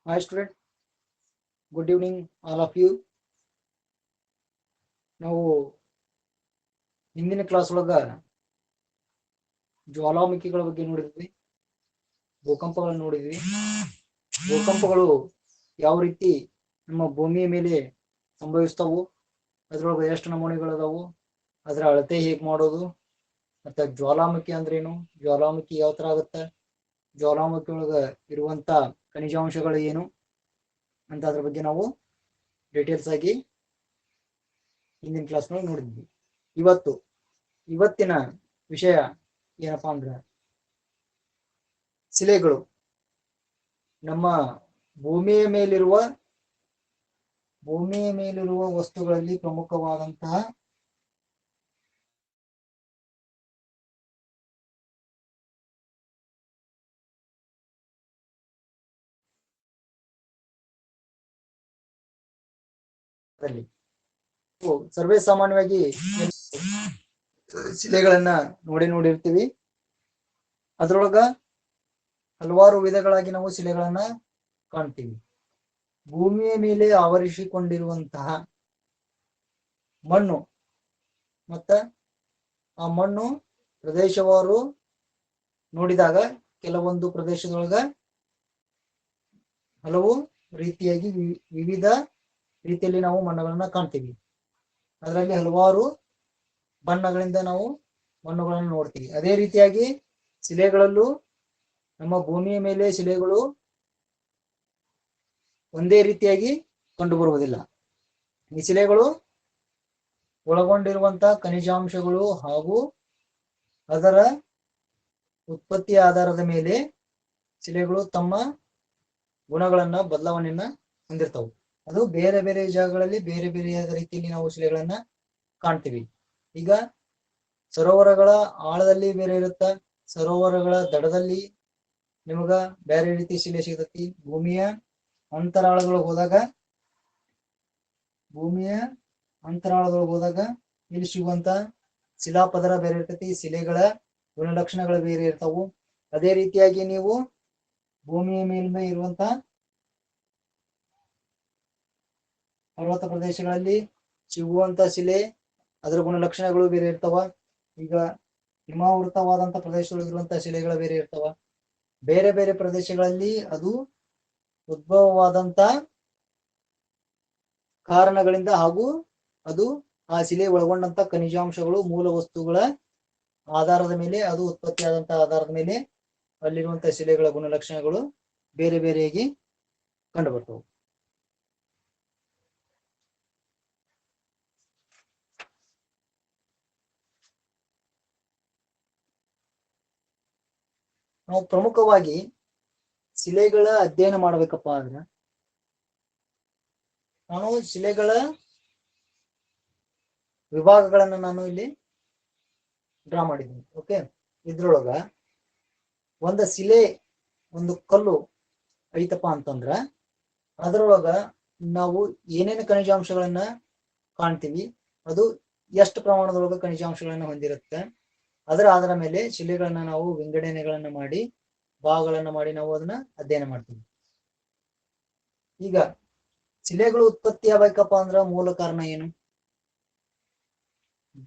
Hi student, good evening all of you. ನಾವು ಹಿಂದಿನ class ಒಳಗ ಜ್ವಾಲಾಮುಖಿಗಳ ಬಗ್ಗೆ ನೋಡಿದ್ವಿ, ಭೂಕಂಪಗಳನ್ನು ನೋಡಿದ್ವಿ. ಭೂಕಂಪಗಳು ಯಾವ ರೀತಿ ನಮ್ಮ ಭೂಮಿಯ ಮೇಲೆ ಸಂಭವಿಸ್ತಾವು, ಅದ್ರೊಳಗೆ ಎಷ್ಟು ನಮೂನೆಗಳದಾವು, ಅದರ ಅಳತೆ ಹೇಗೆ ಮಾಡೋದು, ಮತ್ತೆ ಜ್ವಾಲಾಮುಖಿ ಅಂದ್ರೇನು, ಜ್ವಾಲಾಮುಖಿ ಯಾವ ತರ ಆಗುತ್ತೆ, ಜ್ವಾಲಾಮುಖಿ ಒಳಗ ಇರುವಂತ ಖನಿಜಾಂಶಗಳು ಏನು ಅಂತ ಅದ್ರ ಬಗ್ಗೆ ನಾವು ಡೀಟೇಲ್ಸ್ ಆಗಿ ಹಿಂದಿನ ಕ್ಲಾಸ್ನೊಳಗೆ ನೋಡಿದ್ವಿ. ಇವತ್ತಿನ ವಿಷಯ ಏನಪ್ಪಾ ಅಂದ್ರೆ ಶಿಲೆಗಳು. ನಮ್ಮ ಭೂಮಿಯ ಮೇಲಿರುವ ವಸ್ತುಗಳಲ್ಲಿ ಪ್ರಮುಖವಾದಂತಹ ಸರ್ವೇ ಸಾಮಾನ್ಯವಾಗಿ ಶಿಲೆಗಳನ್ನ ನೋಡಿರ್ತೀವಿ. ಅದ್ರೊಳಗ ಹಲವಾರು ವಿಧಗಳಾಗಿ ನಾವು ಶಿಲೆಗಳನ್ನ ಕಾಣ್ತೀವಿ. ಭೂಮಿಯ ಮೇಲೆ ಆವರಿಸಿಕೊಂಡಿರುವಂತಹ ಮಣ್ಣು ಮತ್ತ ಆ ಮಣ್ಣು ಪ್ರದೇಶವಾರು ನೋಡಿದಾಗ ಕೆಲವೊಂದು ಪ್ರದೇಶದೊಳಗ ಹಲವು ರೀತಿಯಾಗಿ ವಿವಿಧ ರೀತಿಯಲ್ಲಿ ನಾವು ಮಣ್ಣುಗಳನ್ನ ಕಾಣ್ತೀವಿ. ಅದರಲ್ಲಿ ಹಲವಾರು ಬಣ್ಣಗಳಿಂದ ನಾವು ಮಣ್ಣುಗಳನ್ನು ನೋಡ್ತೀವಿ. ಅದೇ ರೀತಿಯಾಗಿ ಶಿಲೆಗಳಲ್ಲೂ ನಮ್ಮ ಭೂಮಿಯ ಮೇಲೆ ಶಿಲೆಗಳು ಒಂದೇ ರೀತಿಯಾಗಿ ಕಂಡುಬರುವುದಿಲ್ಲ. ಈ ಶಿಲೆಗಳು ಒಳಗೊಂಡಿರುವಂತಹ ಖನಿಜಾಂಶಗಳು ಹಾಗೂ ಅದರ ಉತ್ಪತ್ತಿಯ ಆಧಾರದ ಮೇಲೆ ಶಿಲೆಗಳು ತಮ್ಮ ಗುಣಗಳನ್ನ ಬದಲಾವಣೆಯನ್ನ ಹೊಂದಿರ್ತವೆ. ಅದು ಬೇರೆ ಬೇರೆ ಜಾಗಗಳಲ್ಲಿ ಬೇರೆ ಬೇರೆಯಾದ ರೀತಿಯಲ್ಲಿ ನಾವು ಶಿಲೆಗಳನ್ನ ಕಾಣ್ತೀವಿ. ಈಗ ಸರೋವರಗಳ ಆಳದಲ್ಲಿ ಬೇರೆ ಇರುತ್ತ, ಸರೋವರಗಳ ದಡದಲ್ಲಿ ನಿಮಗ ಬೇರೆ ರೀತಿ ಶಿಲೆ ಸಿಗತೈತಿ. ಭೂಮಿಯ ಅಂತರಾಳದೊಳಗೆ ಹೋದಾಗ ಇಲ್ಲಿ ಸಿಗುವಂತ ಶಿಲಾಪದರ ಬೇರೆ ಇರ್ತೈತಿ, ಶಿಲೆಗಳ ಗುಣಲಕ್ಷಣಗಳು ಬೇರೆ ಇರ್ತಾವು. ಅದೇ ರೀತಿಯಾಗಿ ನೀವು ಭೂಮಿಯ ಮೇಲ್ಮೈ ಇರುವಂತ ಪರ್ವತ ಪ್ರದೇಶಗಳಲ್ಲಿ ಸಿಗುವಂತ ಶಿಲೆ ಅದರ ಗುಣಲಕ್ಷಣಗಳು ಬೇರೆ ಇರ್ತಾವ. ಈಗ ಹಿಮಾವೃತವಾದಂತ ಪ್ರದೇಶದೊಳಗಿರುವಂತಹ ಶಿಲೆಗಳು ಬೇರೆ ಇರ್ತಾವ. ಬೇರೆ ಬೇರೆ ಪ್ರದೇಶಗಳಲ್ಲಿ ಅದು ಉದ್ಭವವಾದಂತ ಕಾರಣಗಳಿಂದ ಹಾಗೂ ಅದು ಆ ಶಿಲೆ ಒಳಗೊಂಡಂತ ಖನಿಜಾಂಶಗಳು ಮೂಲ ವಸ್ತುಗಳ ಆಧಾರದ ಮೇಲೆ, ಅದು ಉತ್ಪತ್ತಿಯಾದಂತಹ ಆಧಾರದ ಮೇಲೆ ಅಲ್ಲಿರುವಂತಹ ಶಿಲೆಗಳ ಗುಣಲಕ್ಷಣಗಳು ಬೇರೆ ಬೇರೆಯಾಗಿ ಕಂಡು ಬರ್ತವೆ. ನಾವು ಪ್ರಮುಖವಾಗಿ ಶಿಲೆಗಳ ಅಧ್ಯಯನ ಮಾಡ್ಬೇಕಪ್ಪ ಅಂದ್ರೆ ನಾನು ಶಿಲೆಗಳ ವಿಭಾಗಗಳನ್ನ ನಾನು ಇಲ್ಲಿ ಡ್ರಾ ಮಾಡಿದ್ದೀನಿ. ಓಕೆ, ಇದ್ರೊಳಗ ಒಂದು ಶಿಲೆ, ಒಂದು ಕಲ್ಲು ಐತಪ್ಪ ಅಂತಂದ್ರ ಅದರೊಳಗ ನಾವು ಏನೇನು ಖನಿಜಾಂಶಗಳನ್ನ ಕಾಣ್ತೀವಿ, ಅದು ಎಷ್ಟು ಪ್ರಮಾಣದೊಳಗ ಖನಿಜಾಂಶಗಳನ್ನ ಹೊಂದಿರುತ್ತೆ, ಅದರ ಆಧಾರ ಮೇಲೆ ಶಿಲೆಗಳನ್ನ ನಾವು ವಿಂಗಡಣೆಗಳನ್ನ ಮಾಡಿ ಭಾಗಗಳನ್ನ ಮಾಡಿ ನಾವು ಅದನ್ನ ಅಧ್ಯಯನ ಮಾಡ್ತೀವಿ. ಈಗ ಶಿಲೆಗಳು ಉತ್ಪತ್ತಿ ಆಗ್ಬೇಕಪ್ಪ ಅಂದ್ರ ಮೂಲ ಕಾರಣ ಏನು?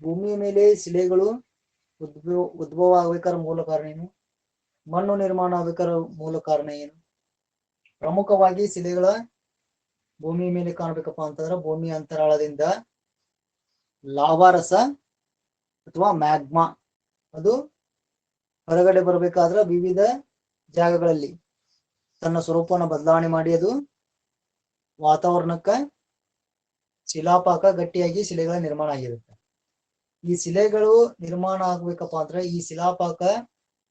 ಭೂಮಿಯ ಮೇಲೆ ಶಿಲೆಗಳು ಉದ್ಭವ ಆಗ್ಬೇಕಾರ ಮೂಲ ಕಾರಣ ಏನು? ಮಣ್ಣು ನಿರ್ಮಾಣ ಆಗ್ಬೇಕಾರ ಮೂಲ ಕಾರಣ ಏನು? ಪ್ರಮುಖವಾಗಿ ಶಿಲೆಗಳ ಭೂಮಿಯ ಮೇಲೆ ಕಾಣ್ಬೇಕಪ್ಪ ಅಂತಂದ್ರ ಭೂಮಿಯ ಅಂತರಾಳದಿಂದ ಲಾವಾರಸ ಅಥವಾ ಮ್ಯಾಗ್ಮಾ ಅದು ಹೊರಗಡೆ ಬರಬೇಕಾದ್ರ ವಿವಿಧ ಜಾಗಗಳಲ್ಲಿ ತನ್ನ ಸ್ವರೂಪವನ್ನು ಬದಲಾವಣೆ ಮಾಡಿ ಅದು ವಾತಾವರಣಕ್ಕ ಶಿಲಾಪಾಕ ಗಟ್ಟಿಯಾಗಿ ಶಿಲೆಗಳ ನಿರ್ಮಾಣ ಆಗಿರುತ್ತೆ. ಈ ಶಿಲೆಗಳು ನಿರ್ಮಾಣ ಆಗ್ಬೇಕಪ್ಪ ಅಂದ್ರೆ ಈ ಶಿಲಾಪಾಕ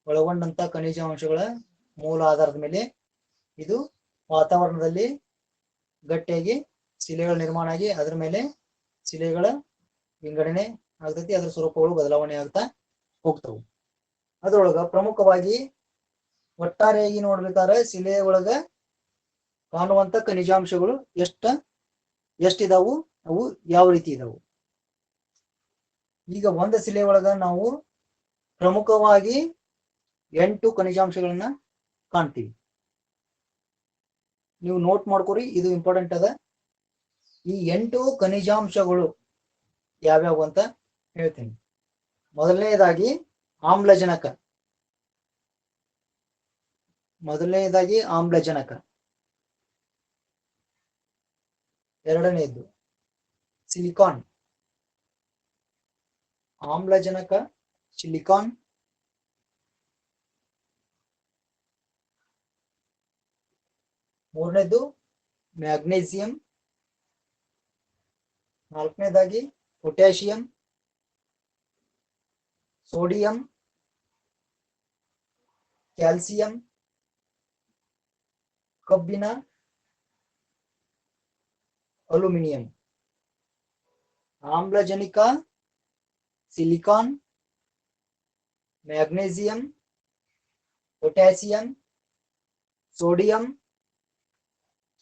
ಒಳಗೊಂಡಂತ ಖನಿಜಾಂಶಗಳ ಮೂಲ ಆಧಾರದ ಮೇಲೆ ಇದು ವಾತಾವರಣದಲ್ಲಿ ಗಟ್ಟಿಯಾಗಿ ಶಿಲೆಗಳ ನಿರ್ಮಾಣ ಆಗಿ ಅದರ ಮೇಲೆ ಶಿಲೆಗಳ ವಿಂಗಡಣೆ ಆಗ್ತೈತಿ, ಅದರ ಸ್ವರೂಪಗಳು ಬದಲಾವಣೆ ಆಗ್ತಾ ಹೋಗ್ತವು. ಅದ್ರೊಳಗ ಪ್ರಮುಖವಾಗಿ ಒಟ್ಟಾರೆಯಾಗಿ ನೋಡ್ಬೇಕಾದ್ರೆ ಶಿಲೆಯ ಒಳಗ ಕಾಣುವಂತ ಖನಿಜಾಂಶಗಳು ಎಷ್ಟಿದಾವು, ಅವು ಯಾವ ರೀತಿ ಇದಾವು. ಈಗ ಒಂದು ಶಿಲೆ ಒಳಗ ನಾವು ಪ್ರಮುಖವಾಗಿ 8 ಖನಿಜಾಂಶಗಳನ್ನ ಕಾಣ್ತೀವಿ. ನೀವು ನೋಟ್ ಮಾಡ್ಕೊರಿ, ಇದು ಇಂಪಾರ್ಟೆಂಟ್ ಅದ. ಈ 8 ಖನಿಜಾಂಶಗಳು ಯಾವ್ಯಾವು ಅಂತ ಹೇಳ್ತೀನಿ. ಮೊದಲನೇದಾಗಿ ಆಮ್ಲಜನಕ. ಎರಡನೆಯದು ಸಿಲಿಕಾನ್. ಆಮ್ಲಜನಕ, ಸಿಲಿಕಾನ್. ಮೂರನೇದು ಮ್ಯಾಗ್ನೀಸಿಯಂ. ನಾಲ್ಕನೇದಾಗಿ ಪೊಟ್ಯಾಷಿಯಂ, ಸೋಡಿಯಂ, ಕ್ಯಾಲ್ಸಿಯಂ, ಕಬ್ಬಿಣ, ಅಲ್ಯೂಮಿನಿಯಂ. ಆಮ್ಲಜನಕ, silicon, magnesium, potassium, sodium,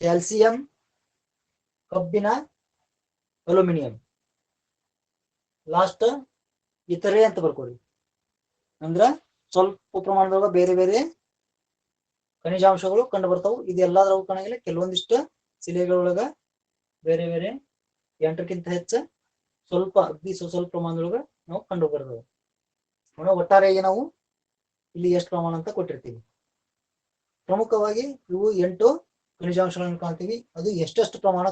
calcium, ಕಬ್ಬಿಣ, ಅಲ್ಯೂಮಿನಿಯಂ. ಲಾಸ್ಟ್ ಇತರೆ ಅಂತ ಬರ್ಕೊಡಿ. ಅಂದ್ರ ಸ್ವಲ್ಪ ಪ್ರಮಾಣದೊಳಗ ಬೇರೆ ಬೇರೆ ಖನಿಜಾಂಶಗಳು ಕಂಡು ಬರ್ತಾವು. ಇದೆಲ್ಲದ್ರಾಗೂ ಕಾಣಂಗಿಲ್ಲ. ಕೆಲವೊಂದಿಷ್ಟು ಶಿಲೆಗಳೊಳಗ ಬೇರೆ ಬೇರೆ 8ಕ್ಕಿಂತ ಹೆಚ್ಚ ಸ್ವಲ್ಪ ಅಗ್ದಿ ಸ್ವಲ್ಪ ಪ್ರಮಾಣದೊಳಗ ನಾವು ಕಂಡು ಬರ್ತವೆ. ಒಟ್ಟಾರೆಯಾಗಿ ನಾವು ಇಲ್ಲಿ ಎಷ್ಟು ಪ್ರಮಾಣ ಅಂತ ಕೊಟ್ಟಿರ್ತೀವಿ. ಪ್ರಮುಖವಾಗಿ ಇವು 8 ಖನಿಜಾಂಶಗಳನ್ನು ಕಾಣ್ತೀವಿ. ಅದು ಎಷ್ಟೆಷ್ಟು ಪ್ರಮಾಣ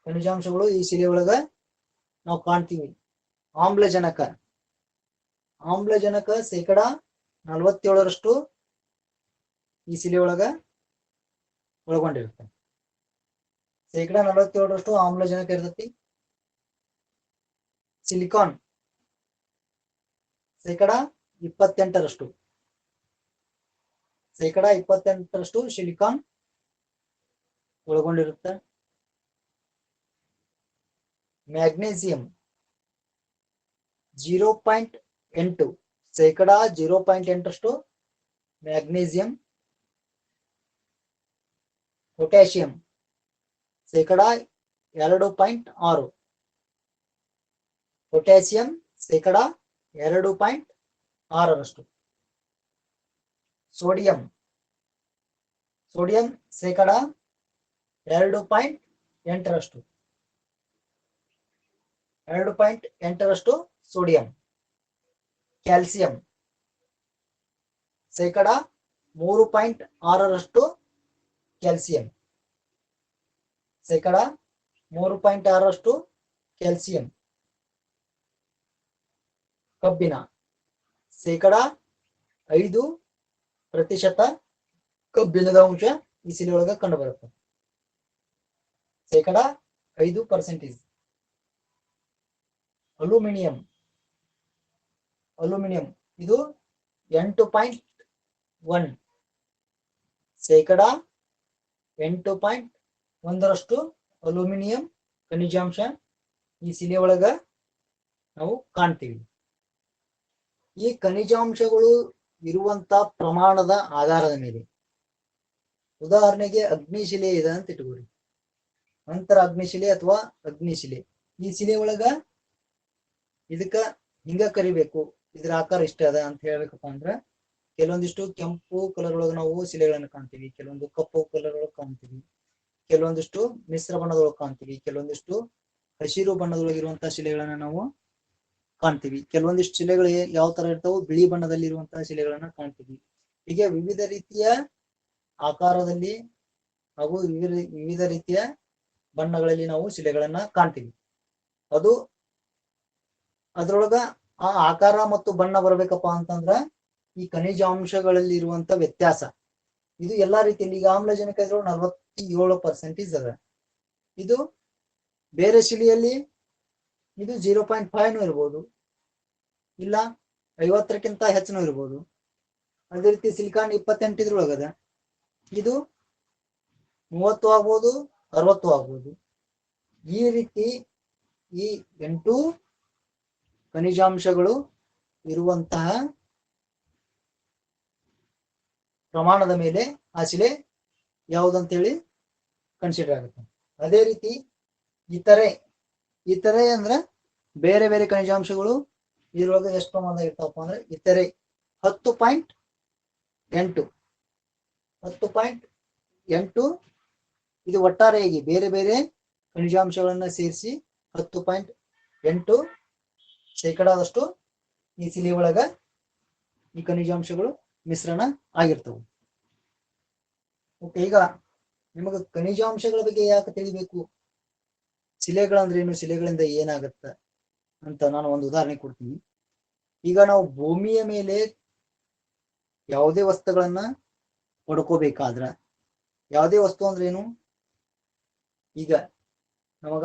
ಖನಿಜಾಂಶಗಳು ಈ ಶಿಲೆ ಒಳಗ ನಾವು ಕಾಣ್ತೀವಿ. ಆಮ್ಲಜನಕ ಶೇಕಡ 47ರಷ್ಟು ಈ ಶಿಲೆ ಒಳಗ ಒಳಗೊಂಡಿರುತ್ತೆ. ಶೇಕಡ 47ರಷ್ಟು ಆಮ್ಲಜನಕ ಇರ್ತೈತಿ. ಸಿಲಿಕಾನ್ ಶೇಕಡ 28ರಷ್ಟು. ಶೇಕಡ 28ರಷ್ಟು ಸಿಲಿಕಾನ್ ಒಳಗೊಂಡಿರುತ್ತೆ. ಮ್ಯಾಗ್ನೀಸಿಯಂ 0.8, ಶೇಕಡ 0.8ರಷ್ಟು ಮ್ಯಾಗ್ನೀಸಿಯಂ. ಪೊಟ್ಯಾಷಿಯಂ ಶೇಕಡ 2.6. ಪೊಟ್ಯಾಷಿಯಂ ಶೇಕಡ 2.6ರಷ್ಟು. ಸೋಡಿಯಂ ಶೇಕಡ 2.8ರಷ್ಟು. 2.8ರಷ್ಟು ಸೋಡಿಯಂ. ಕ್ಯಾಲ್ಸಿಯಂ ಶೇಕಡ 3.6ರಷ್ಟು. ಕ್ಯಾಲ್ಸಿಯಂ ಶೇಕಡ 3.6ರಷ್ಟು ಕ್ಯಾಲ್ಸಿಯಂ. ಕಬ್ಬಿಣ ಶೇಕಡ 5% ಕಬ್ಬಿಣದ ಅಂಶ ಈ ಶಿಲೆ ಒಳಗ ಕಂಡು ಬರುತ್ತೆ. ಶೇಕಡ 5%. ಅಲ್ಯೂಮಿನಿಯಂ ಇದು 8.1, ಶೇಕಡ 8.1ರಷ್ಟು ಅಲ್ಯೂಮಿನಿಯಂ ಖನಿಜಾಂಶ ಈ ಶಿಲೆ ಒಳಗ ನಾವು ಕಾಣ್ತೀವಿ. ಈ ಖನಿಜಾಂಶಗಳು ಇರುವಂತ ಪ್ರಮಾಣದ ಆಧಾರದ ಮೇಲೆ, ಉದಾಹರಣೆಗೆ ಅಗ್ನಿಶಿಲೆ ಇದೆ ಅಂತ ಇಟ್ಕೊಳ್ಳಿ. ನಂತರ ಅಗ್ನಿಶಿಲೆ ಅಥವಾ ಅಗ್ನಿಶಿಲೆ. ಈ ಶಿಲೆ ಒಳಗ ಇದಕ್ಕ ಹಿಂಗ ಕರಿಬೇಕು, ಇದ್ರ ಆಕಾರ ಇಷ್ಟ ಅದ ಅಂತ ಹೇಳ್ಬೇಕಪ್ಪ ಅಂದ್ರ ಕೆಲವೊಂದಿಷ್ಟು ಕೆಂಪು ಕಲರ್ ಒಳಗ ನಾವು ಶಿಲೆಗಳನ್ನು ಕಾಣ್ತೀವಿ, ಕೆಲವೊಂದು ಕಪ್ಪು ಕಲರ್ ಒಳಗೆ ಕಾಣ್ತೀವಿ, ಕೆಲವೊಂದಿಷ್ಟು ಮಿಶ್ರ ಬಣ್ಣದೊಳಗೆ ಕಾಣ್ತೀವಿ, ಕೆಲವೊಂದಿಷ್ಟು ಹಸಿರು ಬಣ್ಣದೊಳಗಿರುವಂತಹ ಶಿಲೆಗಳನ್ನ ನಾವು ಕಾಣ್ತೀವಿ. ಕೆಲವೊಂದಿಷ್ಟು ಶಿಲೆಗಳು ಯಾವ ತರ ಇರ್ತಾವೆ, ಬಿಳಿ ಬಣ್ಣದಲ್ಲಿ ಇರುವಂತಹ ಶಿಲೆಗಳನ್ನ ಕಾಣ್ತೀವಿ. ಹೀಗೆ ವಿವಿಧ ರೀತಿಯ ಆಕಾರದಲ್ಲಿ ಹಾಗೂ ವಿವಿಧ ರೀತಿಯ ಬಣ್ಣಗಳಲ್ಲಿ ನಾವು ಶಿಲೆಗಳನ್ನ ಕಾಣ್ತೀವಿ. ಅದು ಅದ್ರೊಳಗ ಆ ಆಕಾರ ಮತ್ತು ಬಣ್ಣ ಬರ್ಬೇಕಪ್ಪ ಅಂತಂದ್ರ ಈ ಖನಿಜಾಂಶಗಳಲ್ಲಿ ಇರುವಂತ ವ್ಯತ್ಯಾಸ ಇದು ಎಲ್ಲಾ ರೀತಿಯಲ್ಲಿ. ಈಗ ಆಮ್ಲಜನಕ ಇದ್ರೊಳಗೆ 47% ಅದ. ಇದು ಬೇರೆ ಶಿಲೆಯಲ್ಲಿ ಇದು 0.5 ಇರ್ಬೋದು, ಇಲ್ಲ 50ಕ್ಕಿಂತ ಹೆಚ್ಚು ಇರ್ಬೋದು. ಅದೇ ರೀತಿ ಸಿಲಿಕಾನ್ 28 ಇದ್ರೊಳಗದ, ಇದು 30 ಆಗ್ಬೋದು, 60 ಆಗ್ಬೋದು. ಈ ರೀತಿ ಈ 8 ಖನಿಜಾಂಶಗಳು ಇರುವಂತಹ ಪ್ರಮಾಣದ ಮೇಲೆ ಆ ಶಿಲೆ ಯಾವುದಂತೇಳಿ ಕನ್ಸಿಡರ್ ಆಗುತ್ತೆ. ಅದೇ ರೀತಿ ಇತರೆ ಅಂದ್ರೆ ಬೇರೆ ಬೇರೆ ಖನಿಜಾಂಶಗಳು ಇದ್ರೊಳಗೆ ಎಷ್ಟು ಪ್ರಮಾಣದ ಇರ್ತಾವಪ್ಪ ಅಂದ್ರೆ ಇತರೆ 10.8 8 ಇದು ಒಟ್ಟಾರೆಯಾಗಿ ಬೇರೆ ಬೇರೆ ಖನಿಜಾಂಶಗಳನ್ನ ಸೇರಿಸಿ 10.8% ಈ ಶಿಲೆ ಒಳಗ ಈ ಖನಿಜಾಂಶಗಳು ಮಿಶ್ರಣ ಆಗಿರ್ತವೆ. ಓಕೆ, ಈಗ ನಿಮಗೆ ಖನಿಜಾಂಶಗಳ ಬಗ್ಗೆ ಯಾಕೆ ತಿಳಿಬೇಕು, ಶಿಲೆಗಳಂದ್ರೆ ಏನು, ಶಿಲೆಗಳಿಂದ ಏನಾಗತ್ತ ಅಂತ ನಾನು ಒಂದು ಉದಾಹರಣೆ ಕೊಡ್ತೀನಿ. ಈಗ ನಾವು ಭೂಮಿಯ ಮೇಲೆ ಯಾವುದೇ ವಸ್ತುಗಳನ್ನ ಪಡ್ಕೋಬೇಕಾದ್ರ, ಯಾವುದೇ ವಸ್ತು ಅಂದ್ರೆ ಏನು, ಈಗ ನಮಗ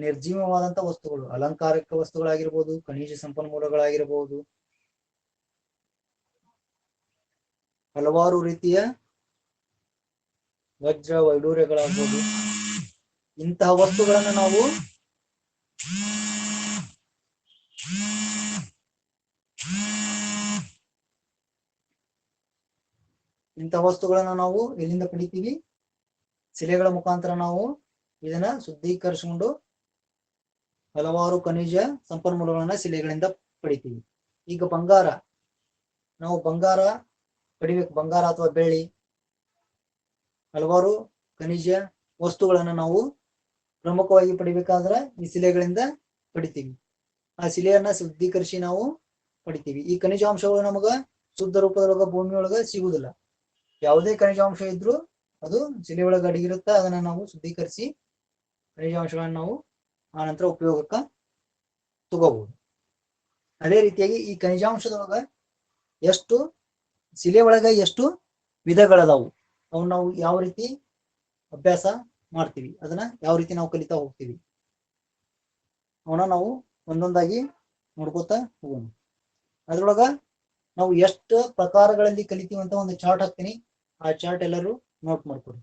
ನಿರ್ಜೀವವಾದಂತ ವಸ್ತುಗಳು, ಅಲಂಕಾರಿಕ ವಸ್ತುಗಳಾಗಿರ್ಬೋದು, ಖನಿಜ ಸಂಪನ್ಮೂಲಗಳಾಗಿರ್ಬೋದು, ಹಲವಾರು ರೀತಿಯ ವಜ್ರ ವೈಡೂರ್ಯಗಳಾಗ್ಬೋದು, ಇಂತಹ ವಸ್ತುಗಳನ್ನ ನಾವು ಎಲ್ಲಿಂದ ಪಡಿತೀವಿ, ಶಿಲೆಗಳ ಮುಖಾಂತರ ನಾವು ಇದನ್ನ ಶುದ್ಧೀಕರಿಸಿಕೊಂಡು ಹಲವಾರು ಖನಿಜ ಸಂಪನ್ಮೂಲಗಳನ್ನ ಶಿಲೆಗಳಿಂದ ಪಡಿತೀವಿ. ಈಗ ಬಂಗಾರ, ನಾವು ಬಂಗಾರ ಪಡಿಬೇಕು, ಬಂಗಾರ ಅಥವಾ ಬೆಳ್ಳಿ, ಹಲವಾರು ಖನಿಜ ವಸ್ತುಗಳನ್ನ ನಾವು ಪ್ರಮುಖವಾಗಿ ಪಡಿಬೇಕಾದ್ರೆ ಈ ಶಿಲೆಗಳಿಂದ ಪಡಿತೀವಿ. ಆ ಶಿಲೆಯನ್ನ ಶುದ್ಧೀಕರಿಸಿ ನಾವು ಪಡಿತೀವಿ. ಈ ಖನಿಜಾಂಶಗಳು ನಮಗ ಶುದ್ಧ ರೂಪದೊಳಗ ಭೂಮಿಯೊಳಗ ಸಿಗುವುದಿಲ್ಲ. ಯಾವುದೇ ಖನಿಜಾಂಶ ಇದ್ರೂ ಅದು ಶಿಲೆ ಒಳಗೆ ಅಡಗಿರುತ್ತೆ. ಅದನ್ನ ನಾವು ಶುದ್ಧೀಕರಿಸಿ ಖನಿಜಾಂಶಗಳನ್ನ ನಾವು ಆ ನಂತರ ಉಪಯೋಗಕ್ಕೆ ತಗೋಬಹುದು. ಅದೇ ರೀತಿಯಾಗಿ ಈ ಖನಿಜಾಂಶದೊಳಗ ಶಿಲೆ ಒಳಗ ಎಷ್ಟು ವಿಧಗಳದಾವು, ಅವು ನಾವು ಯಾವ ರೀತಿ ಅಭ್ಯಾಸ ಮಾಡ್ತೀವಿ, ಅದನ್ನ ಯಾವ ರೀತಿ ನಾವು ಕಲಿತಾ ಹೋಗ್ತೀವಿ, ಅವನ್ನ ನಾವು ಒಂದೊಂದಾಗಿ ನೋಡ್ಕೋತಾ ಹೋಗೋಣ. ಅದ್ರೊಳಗ ನಾವು ಎಷ್ಟು ಪ್ರಕಾರಗಳಲ್ಲಿ ಕಲಿತೀವಿ ಅಂತ ಒಂದು ಚಾರ್ಟ್ ಹಾಕ್ತೀನಿ. ಆ ಚಾರ್ಟ್ ಎಲ್ಲರೂ ನೋಟ್ ಮಾಡ್ಕೊಡಿ.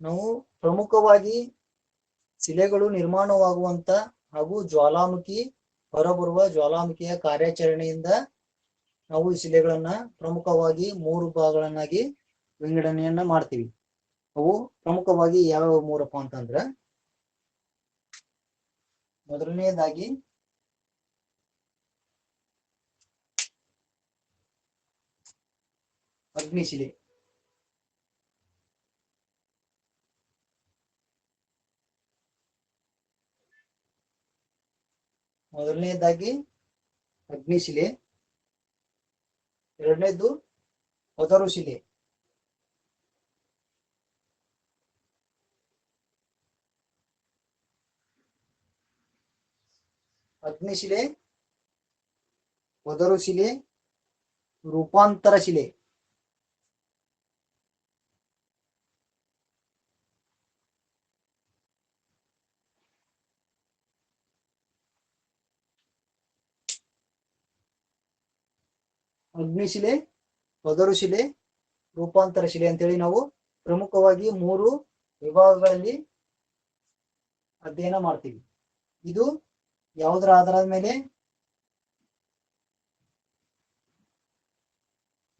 ನಾವು ಪ್ರಮುಖವಾಗಿ ಶಿಲೆಗಳು ನಿರ್ಮಾಣವಾಗುವಂತ ಹಾಗೂ ಜ್ವಾಲಾಮುಖಿ ಹೊರಬರುವ ಜ್ವಾಲಾಮುಖಿಯ ಕಾರ್ಯಾಚರಣೆಯಿಂದ ನಾವು ಈ ಶಿಲೆಗಳನ್ನ ಪ್ರಮುಖವಾಗಿ 3 ಭಾಗಗಳನ್ನಾಗಿ ವಿಂಗಡಣೆಯನ್ನ ಮಾಡ್ತೀವಿ. ಅವು ಪ್ರಮುಖವಾಗಿ ಯಾವ 3 ಅಂತಂದ್ರ, ಮೊದಲನೇದಾಗಿ ಅಗ್ನಿಶಿಲೆ. ಮೊದಲನೇದಾಗಿ ಅಗ್ನಿಶಿಲೆ, ಎರಡನೇದು ಒದರು ಶಿಲೆ, ಅಗ್ನಿಶಿಲೆ, ಒದರು ಶಿಲೆ, ರೂಪಾಂತರ ಶಿಲೆ. ಅಗ್ನಿಶಿಲೆ, ಒದರು ಶಿಲೆ, ರೂಪಾಂತರ ಶಿಲೆ ಅಂತೇಳಿ ನಾವು ಪ್ರಮುಖವಾಗಿ 3 ವಿಭಾಗಗಳಲ್ಲಿ ಅಧ್ಯಯನ ಮಾಡ್ತೀವಿ. ಇದು ಯಾವುದರ ಆಧಾರದ ಮೇಲೆ,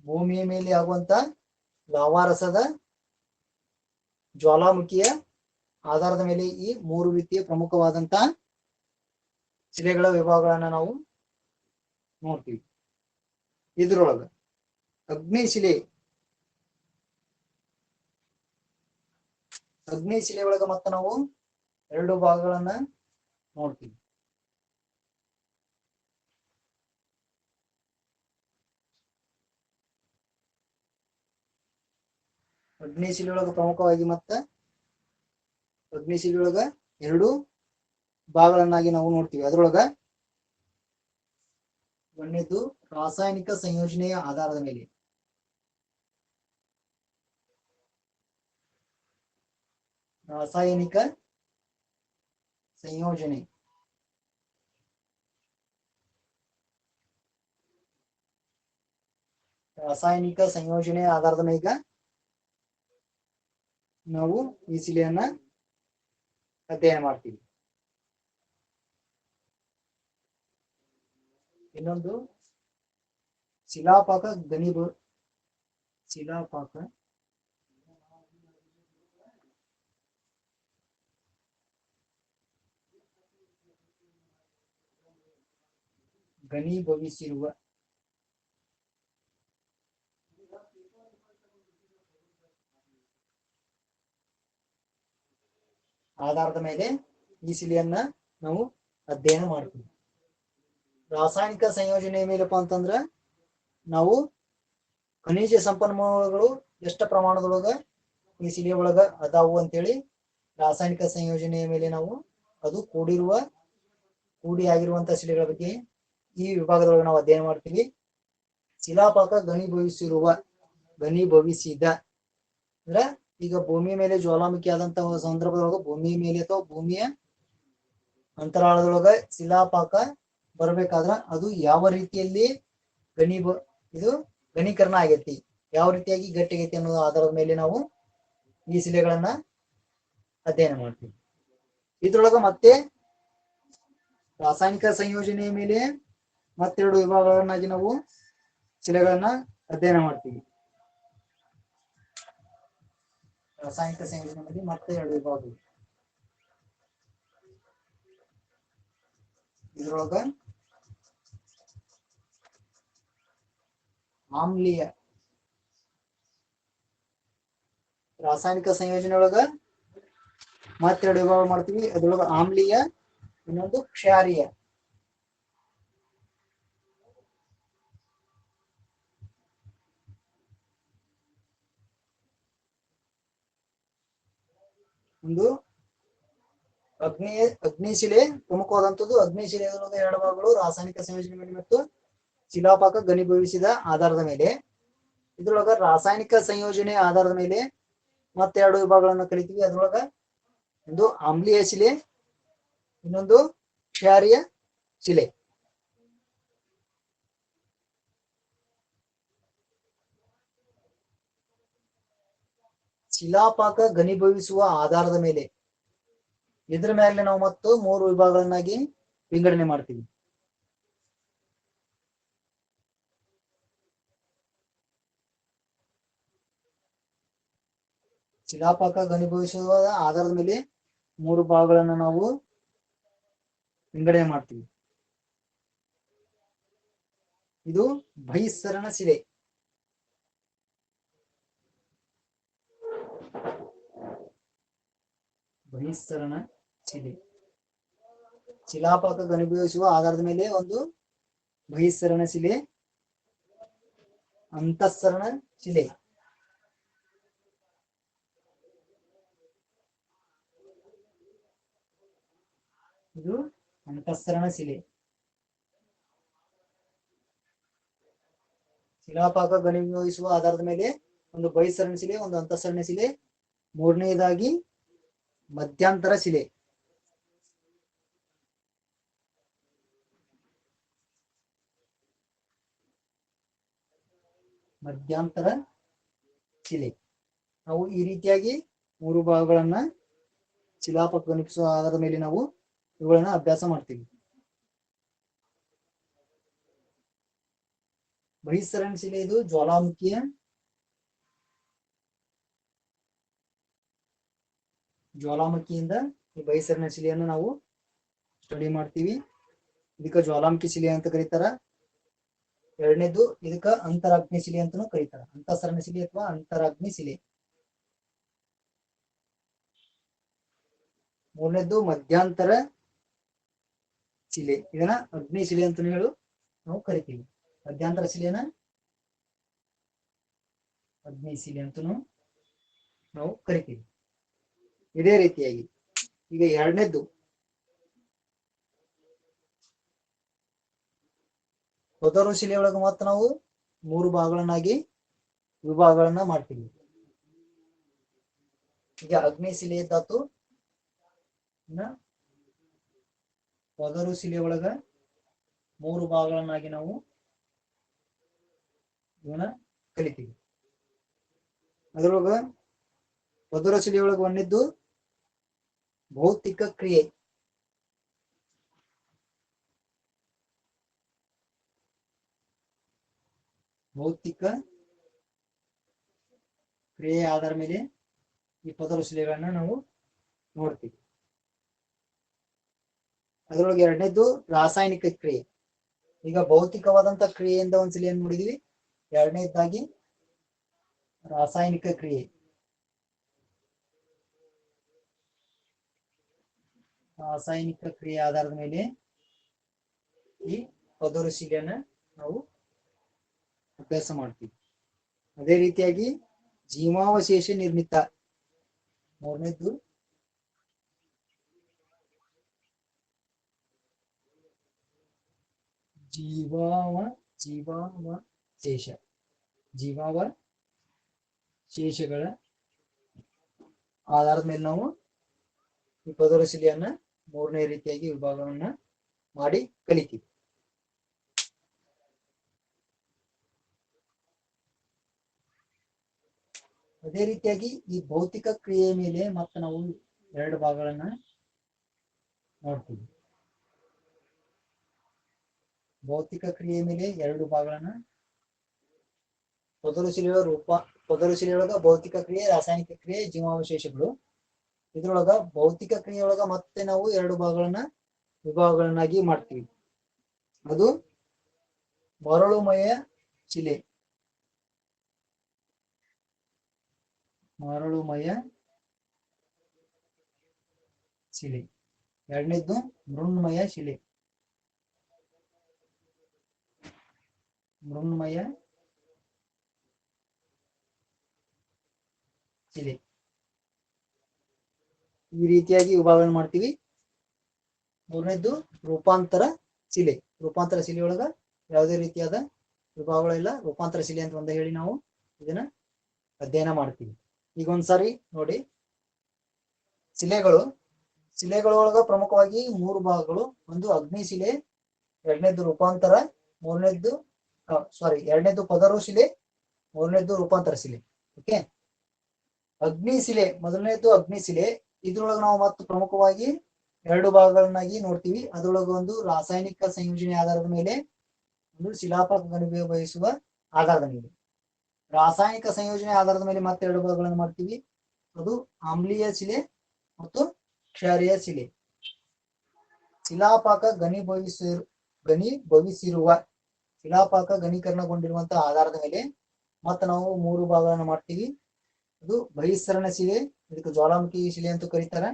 ಭೂಮಿಯ ಮೇಲೆ ಆಗುವಂತ ಲಾವಾರಸದ ಜ್ವಾಲಾಮುಖಿಯ ಆಧಾರದ ಮೇಲೆ ಈ 3 ರೀತಿಯ ಪ್ರಮುಖವಾದಂತ ಶಿಲೆಗಳ ವಿಭಾಗಗಳನ್ನ ನಾವು ನೋಡ್ತೀವಿ. ಇದ್ರೊಳಗ ಅಗ್ನಿಶಿಲೆ ಒಳಗ ಮತ್ತೆ ನಾವು 2 ಭಾಗಗಳನ್ನ ನೋಡ್ತೀವಿ. ಅಗ್ನಿಶಿಲೆ ಒಳಗ ಪ್ರಮುಖವಾಗಿ ಅಗ್ನಿಶಿಲೆ ಒಳಗ 2 ಭಾಗಗಳನ್ನಾಗಿ ನಾವು ನೋಡ್ತೀವಿ. ಅದ್ರೊಳಗ ಒಂದನೇದು ರಾಸಾಯನಿಕ ಸಂಯೋಜನೆಯ ಆಧಾರದ ಮೇಲೆ, ರಾಸಾಯನಿಕ ಸಂಯೋಜನೆ, ಆಧಾರದ ಮೇಲೆ ನಾವು ಈ ಶಿಲೆಯನ್ನ ಅಧ್ಯಯನ ಮಾಡ್ತೀವಿ. ಇನ್ನೊಂದು ಶಿಲಾಪಾಕ ಶಿಲಾಪಾಕ ಘನೀಭವಿಸಿರುವ ಆಧಾರದ ಮೇಲೆ ಈ ಶಿಲೆಯನ್ನ ನಾವು ಅಧ್ಯಯನ ಮಾಡ್ತೀವಿ. ರಾಸಾಯನಿಕ ಸಂಯೋಜನೆ ಮೇಲಪ್ಪ ಅಂತಂದ್ರ ನಾವು ಖನಿಜ ಸಂಪನ್ಮೂಲಗಳು ಎಷ್ಟು ಪ್ರಮಾಣದೊಳಗ ಈ ಶಿಲೆ ಒಳಗ ಅದಾವು ಅಂತೇಳಿ ರಾಸಾಯನಿಕ ಸಂಯೋಜನೆಯ ಮೇಲೆ ನಾವು ಅದು ಕೂಡಿ ಆಗಿರುವಂತಹ ಶಿಲೆಗಳ ಬಗ್ಗೆ ಈ ವಿಭಾಗದೊಳಗೆ ನಾವು ಅಧ್ಯಯನ ಮಾಡ್ತೀವಿ. ಶಿಲಾಪಾಕ ಘನೀಭವಿಸಿದ ಅಂದ್ರ ಈಗ ಭೂಮಿಯ ಮೇಲೆ ಜ್ವಾಲಾಮುಖಿ ಆದಂತಹ ಸಂದರ್ಭದೊಳಗ ಭೂಮಿಯ ಮೇಲೆ ಅಥವಾ ಭೂಮಿಯ ಅಂತರಾಳದೊಳಗ ಶಿಲಾಪಾಕ ಬರಬೇಕಾದ್ರ ಅದು ಯಾವ ರೀತಿಯಲ್ಲಿ ಇದು ಘನೀಕರಣ ಆಗೈತಿ, ಯಾವ ರೀತಿಯಾಗಿ ಗಟ್ಟಿ ಆಗೈತಿ ಅನ್ನೋ ಆಧಾರದ ಮೇಲೆ ನಾವು ಈ ಶಿಲೆಗಳನ್ನ ಅಧ್ಯಯನ ಮಾಡ್ತೀವಿ. ಇದ್ರೊಳಗ ಮತ್ತೆ ರಾಸಾಯನಿಕ ಸಂಯೋಜನೆಯ ಮೇಲೆ ಮತ್ತೆರಡು ವಿಭಾಗಗಳನ್ನಾಗಿ ನಾವು ಶಿಲೆಗಳನ್ನ ಅಧ್ಯಯನ ಮಾಡ್ತೀವಿ. ರಾಸಾಯನಿಕ ಸಂಯೋಜನೆಯಲ್ಲಿ ಮತ್ತೆ ಎರಡು ವಿಭಾಗ. ಇದ್ರೊಳಗ ಆಮ್ಲೀಯ ರಾಸಾಯನಿಕ ಸಂಯೋಜನೆ ಒಳಗ ಮತ್ತೆರಡು ವಿಭಾಗ ಮಾಡ್ತೀವಿ. ಅದ್ರೊಳಗ ಆಮ್ಲೀಯ, ಇನ್ನೊಂದು ಕ್ಷಾರೀಯ. ಒಂದು ಅಗ್ನಿಶಿಲೆ ಪ್ರಮುಖವಾದಂಥದ್ದು. ಅಗ್ನಿಶಿಲೆ ಎರಡು ಭಾಗಗಳು, ರಾಸಾಯನಿಕ ಸಂಯೋಜನೆ ಮೇಲೆ ಮತ್ತು ಶಿಲಾಪಾಕ ಘನೀಭವಿಸಿದ ಆಧಾರದ ಮೇಲೆ. ಇದ್ರೊಳಗ ರಾಸಾಯನಿಕ ಸಂಯೋಜನೆ ಆಧಾರದ ಮೇಲೆ ಮತ್ತೆರಡು ವಿಭಾಗಗಳನ್ನು ಕಲಿತೀವಿ. ಅದ್ರೊಳಗ ಒಂದು ಆಮ್ಲೀಯ ಶಿಲೆ, ಇನ್ನೊಂದು ಕ್ಷಾರೀಯ ಶಿಲೆ. ಶಿಲಾಪಾಕ ಘನೀಭವಿಸುವ ಆಧಾರದ ಮೇಲೆ ಇದ್ರ ಮೇಲೆ ನಾವು ಮತ್ತು ಮೂರು ವಿಭಾಗಗಳನ್ನಾಗಿ ವಿಂಗಡಣೆ ಮಾಡ್ತೀವಿ. ಶಿಲಾಪಾಕ ಘನೀಭವಿಸುವ ಆಧಾರದ ಮೇಲೆ ಮೂರು ಭಾಗಗಳನ್ನ ನಾವು ವಿಂಗಡಣೆ ಮಾಡ್ತೀವಿ. ಇದು ಬಹಿಸ್ಸರಣ ಶಿಲೆ. ಬಹಿಸ್ಸರಣ ಶಿಲೆ ಶಿಲಾಪಾಕ ಘನೀಭವಿಸುವ ಆಧಾರದ ಮೇಲೆ ಒಂದು ಬಹಿಸ್ಸರಣ ಶಿಲೆ, ಅಂತಃಸರಣ ಶಿಲೆ. ಇದು ಅಂತಃಸರಣ ಶಿಲೆ. ಶಿಲಾಪಾಕ ಘನೀಭವಿಸುವ ಆಧಾರದ ಮೇಲೆ ಒಂದು ಬಹಿಸ್ಸರಣ ಶಿಲೆ, ಒಂದು ಅಂತಃಸರಣ ಶಿಲೆ. ಮೂರನೆಯದಾಗಿ ಮಧ್ಯಂತರ ಶಿಲೆ. ಮಧ್ಯಂತರ ಶಿಲೆ. ನಾವು ಈ ರೀತಿಯಾಗಿ ಮೂರು ಭಾಗಗಳನ್ನ ಶಿಲಾಪಾಕ ಘನೀಭವಿಸುವ ಆಧಾರದ ಮೇಲೆ ನಾವು ಇವುಗಳನ್ನ ಅಭ್ಯಾಸ ಮಾಡ್ತೀವಿ. ಬಹಿಸ್ಸರಣ ಶಿಲೆ ಇದು ಜ್ವಾಲಾಮುಖಿಯಿಂದ ಈ ಬಹಿಸ್ಸರಣ ಶಿಲೆಯನ್ನು ನಾವು ಸ್ಟಡಿ ಮಾಡ್ತೀವಿ. ಇದಕ್ಕ ಜ್ವಾಲಾಮುಖಿ ಶಿಲೆ ಅಂತ ಕರೀತಾರ. ಎರಡನೇದು ಇದಕ್ಕ ಅಂತರಾಗ್ನಿ ಶಿಲೆ ಅಂತಾನೂ ಕರೀತಾರ. ಅಂತಃಸರಣ ಶಿಲೆ ಅಥವಾ ಅಂತರಾಗ್ನಿ ಶಿಲೆ. ಮೂರನೇದು ಮಧ್ಯಂತರ ಶಿಲೆ. ಇದನ್ನ ಅಗ್ನಿ ಶಿಲೆ ಅಂತಾನು ಹೇಳು ನಾವು ಕರಿತೀವಿ. ಮಧ್ಯಂತರ ಶಿಲೆನ ಅಗ್ನಿ ಶಿಲೆ ಅಂತಾನು ನಾವು ಕರಿತೀವಿ. ಇದೇ ರೀತಿಯಾಗಿ ಈಗ ಎರಡನೇದ್ದು ಪೊದರು ಶಿಲೆ ಒಳಗ ಮಾತ್ರ ನಾವು ಮೂರು ಭಾಗಗಳನ್ನಾಗಿ ವಿಭಾಗಗಳನ್ನ ಮಾಡ್ತೀವಿ. ಈಗ ಅಗ್ನಿ ಶಿಲೆ ಇದ್ದಾತು. ಪೊದರು ಶಿಲೆ ಒಳಗ ಮೂರು ಭಾಗಗಳನ್ನಾಗಿ ನಾವು ಇವನ್ನ ಕಲಿತೀವಿ. ಅದರೊಳಗ ಪೊದರು ಶಿಲೆ ಒಳಗ ಒಂದಿದ್ದು ಭೌತಿಕ ಕ್ರಿಯೆ. ಭೌತಿಕ ಕ್ರಿಯೆ ಆಧಾರ ಮೇಲೆ ಈ ಪದರ ಶಿಲೆಗಳನ್ನ ನಾವು ನೋಡ್ತೀವಿ. ಅದರೊಳಗೆ ಎರಡನೇದು ರಾಸಾಯನಿಕ ಕ್ರಿಯೆ. ಈಗ ಭೌತಿಕವಾದಂತ ಕ್ರಿಯೆಯಿಂದ ಒಂದ್ ಶಿಲೆಯನ್ನು ನೋಡಿದ್ವಿ. ಎರಡನೇದಾಗಿ ರಾಸಾಯನಿಕ ಕ್ರಿಯೆ. ರಾಸಾಯನಿಕ ಕ್ರಿಯೆ ಆಧಾರದ ಮೇಲೆ ಈ ಪದರ ಶಿಲೆಯನ್ನ ನಾವು ಅಭ್ಯಾಸ ಮಾಡ್ತೀವಿ. ಅದೇ ರೀತಿಯಾಗಿ ಜೀವಾವಶೇಷ ನಿರ್ಮಿತ. ಮೂರನೇದ್ದು ಜೀವಾವಶೇಷಗಳ ಆಧಾರದ ಮೇಲೆ ನಾವು ಈ ಪದರ ಶಿಲೆಯನ್ನ ಮೂರನೇ ರೀತಿಯಾಗಿ ವಿಭಾಗವನ್ನ ಮಾಡಿ ಕಲಿತೀವಿ. ಅದೇ ರೀತಿಯಾಗಿ ಈ ಭೌತಿಕ ಕ್ರಿಯೆಯ ಮೇಲೆ ಮತ್ತೆ ನಾವು ಎರಡು ಭಾಗಗಳನ್ನ ನೋಡ್ತೀವಿ. ಭೌತಿಕ ಕ್ರಿಯೆ ಮೇಲೆ ಎರಡು ಭಾಗಗಳನ್ನ ಪದರ ಶಿಲೆಯೊಳಗ ಭೌತಿಕ ಕ್ರಿಯೆ, ರಾಸಾಯನಿಕ ಕ್ರಿಯೆ, ಜೀವಾವಶೇಷಗಳು. ಇದ್ರೊಳಗ ಭೌತಿಕ ಕ್ರಿಯೆಯೊಳಗ ಮತ್ತೆ ನಾವು ಎರಡು ವಿಭಾಗಗಳನ್ನಾಗಿ ಮಾಡ್ತೀವಿ. ಅದು ಮರಳುಮಯ ಶಿಲೆ. ಎರಡನೇದ್ದು ಮೃಣ್ಮಯ ಶಿಲೆ. ಈ ರೀತಿಯಾಗಿ ವಿಭಾಗವನ್ನು ಮಾಡ್ತೀವಿ. ಮೂರನೇದ್ದು ರೂಪಾಂತರ ಶಿಲೆ. ರೂಪಾಂತರ ಶಿಲೆಯೊಳಗ ಯಾವುದೇ ರೀತಿಯಾದ ವಿಭಾಗಗಳಿಲ್ಲ. ರೂಪಾಂತರ ಶಿಲೆ ಅಂತ ಒಂದೇ ಹೇಳಿ ನಾವು ಇದನ್ನ ಅಧ್ಯಯನ ಮಾಡ್ತೀವಿ. ಈಗ ಒಂದ್ಸಾರಿ ನೋಡಿ, ಶಿಲೆಗಳೊಳಗ ಪ್ರಮುಖವಾಗಿ ಮೂರು ಭಾಗಗಳು. ಒಂದು ಅಗ್ನಿಶಿಲೆ, ಎರಡನೇದ್ದು ರೂಪಾಂತರ, ಎರಡನೇದ್ದು ಪದರು ಶಿಲೆ, ಮೂರನೇದ್ದು ರೂಪಾಂತರ ಶಿಲೆ. ಓಕೆ, ಅಗ್ನಿಶಿಲೆ ಮೊದಲನೇದ್ದು ಅಗ್ನಿಶಿಲೆ. ಇದ್ರೊಳಗೆ ನಾವು ಮತ್ತು ಪ್ರಮುಖವಾಗಿ ಎರಡು ಭಾಗಗಳನ್ನಾಗಿ ನೋಡ್ತೀವಿ. ಅದರೊಳಗೆ ಒಂದು ರಾಸಾಯನಿಕ ಸಂಯೋಜನೆ ಆಧಾರದ ಮೇಲೆ, ಒಂದು ಶಿಲಾಪಾಕ ಘನೀಭವಿಸುವ ಆಧಾರದ ಮೇಲೆ. ರಾಸಾಯನಿಕ ಸಂಯೋಜನೆ ಆಧಾರದ ಮೇಲೆ ಮತ್ತೆ ಎರಡು ಭಾಗಗಳನ್ನು ಮಾಡ್ತೀವಿ. ಅದು ಆಮ್ಲೀಯ ಶಿಲೆ ಮತ್ತು ಕ್ಷಾರೀಯ ಶಿಲೆ. ಶಿಲಾಪಾಕ ಘನೀಭವಿಸಿರುವ ಶಿಲಾಪಾಕ ಘನೀಕರಣಗೊಂಡಿರುವಂತಹ ಆಧಾರದ ಮೇಲೆ ಮತ್ತೆ ನಾವು ಮೂರು ಭಾಗಗಳನ್ನು ಮಾಡ್ತೀವಿ. ಇದು ಬಹಿಸ್ಸರಣ ಶಿಲೆ, ಇದಕ್ಕೆ ಜ್ವಾಲಾಮುಖಿ ಶಿಲೆ ಅಂತೂ ಕರೀತಾರ.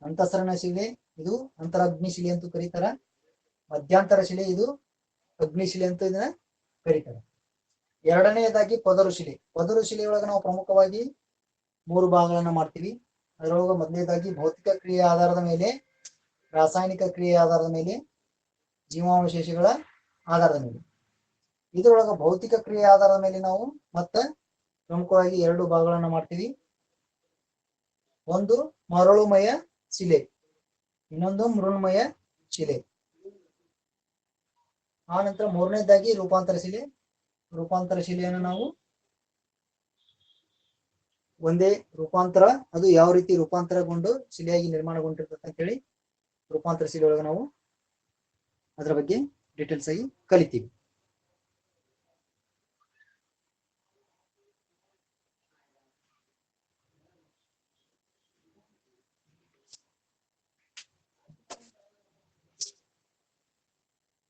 ಅಂತಃಸರಣ ಶಿಲೆ, ಇದು ಅಂತರಗ್ನಿ ಶಿಲೆ ಅಂತೂ ಕರೀತಾರ. ಮಧ್ಯಂತರ ಶಿಲೆ, ಇದು ಅಗ್ನಿಶಿಲೆ ಅಂತ ಇದನ್ನ ಕರೀತಾರೆ. ಎರಡನೆಯದಾಗಿ ಪದರು ಶಿಲೆಯೊಳಗೆ ನಾವು ಪ್ರಮುಖವಾಗಿ ಮೂರು ಭಾಗಗಳನ್ನ ಮಾಡ್ತೀವಿ. ಅದರೊಳಗೆ ಮೊದಲನೇದಾಗಿ ಭೌತಿಕ ಕ್ರಿಯೆ ಆಧಾರದ ಮೇಲೆ, ರಾಸಾಯನಿಕ ಕ್ರಿಯೆ ಆಧಾರದ ಮೇಲೆ, ಜೀವಾವಶೇಷಗಳ ಆಧಾರದ ಮೇಲೆ. ಇದರೊಳಗೆ ಭೌತಿಕ ಕ್ರಿಯೆ ಆಧಾರದ ಮೇಲೆ ನಾವು ಮತ್ತೆ ಪ್ರಮುಖವಾಗಿ ಎರಡು ಭಾಗಗಳನ್ನ ಮಾಡ್ತೀವಿ. ಒಂದು ಮರಳುಮಯ ಶಿಲೆ, ಇನ್ನೊಂದು ಮೃಣ್ಮಯ ಶಿಲೆ. ಆ ನಂತರ ಮೂರನೇದಾಗಿ ರೂಪಾಂತರ ಶಿಲೆಯನ್ನು ನಾವು ಒಂದೇ ರೂಪಾಂತರ, ಅದು ಯಾವ ರೀತಿ ರೂಪಾಂತರಗೊಂಡು ಶಿಲೆಯಾಗಿ ನಿರ್ಮಾಣಗೊಂಡಿರ್ತದೆ ಅಂತ ಹೇಳಿ ರೂಪಾಂತರ ಶಿಲೆಯೊಳಗೆ ನಾವು ಅದರ ಬಗ್ಗೆ ಡೀಟೇಲ್ಸ್ ಆಗಿ ಕಲಿತೀವಿ.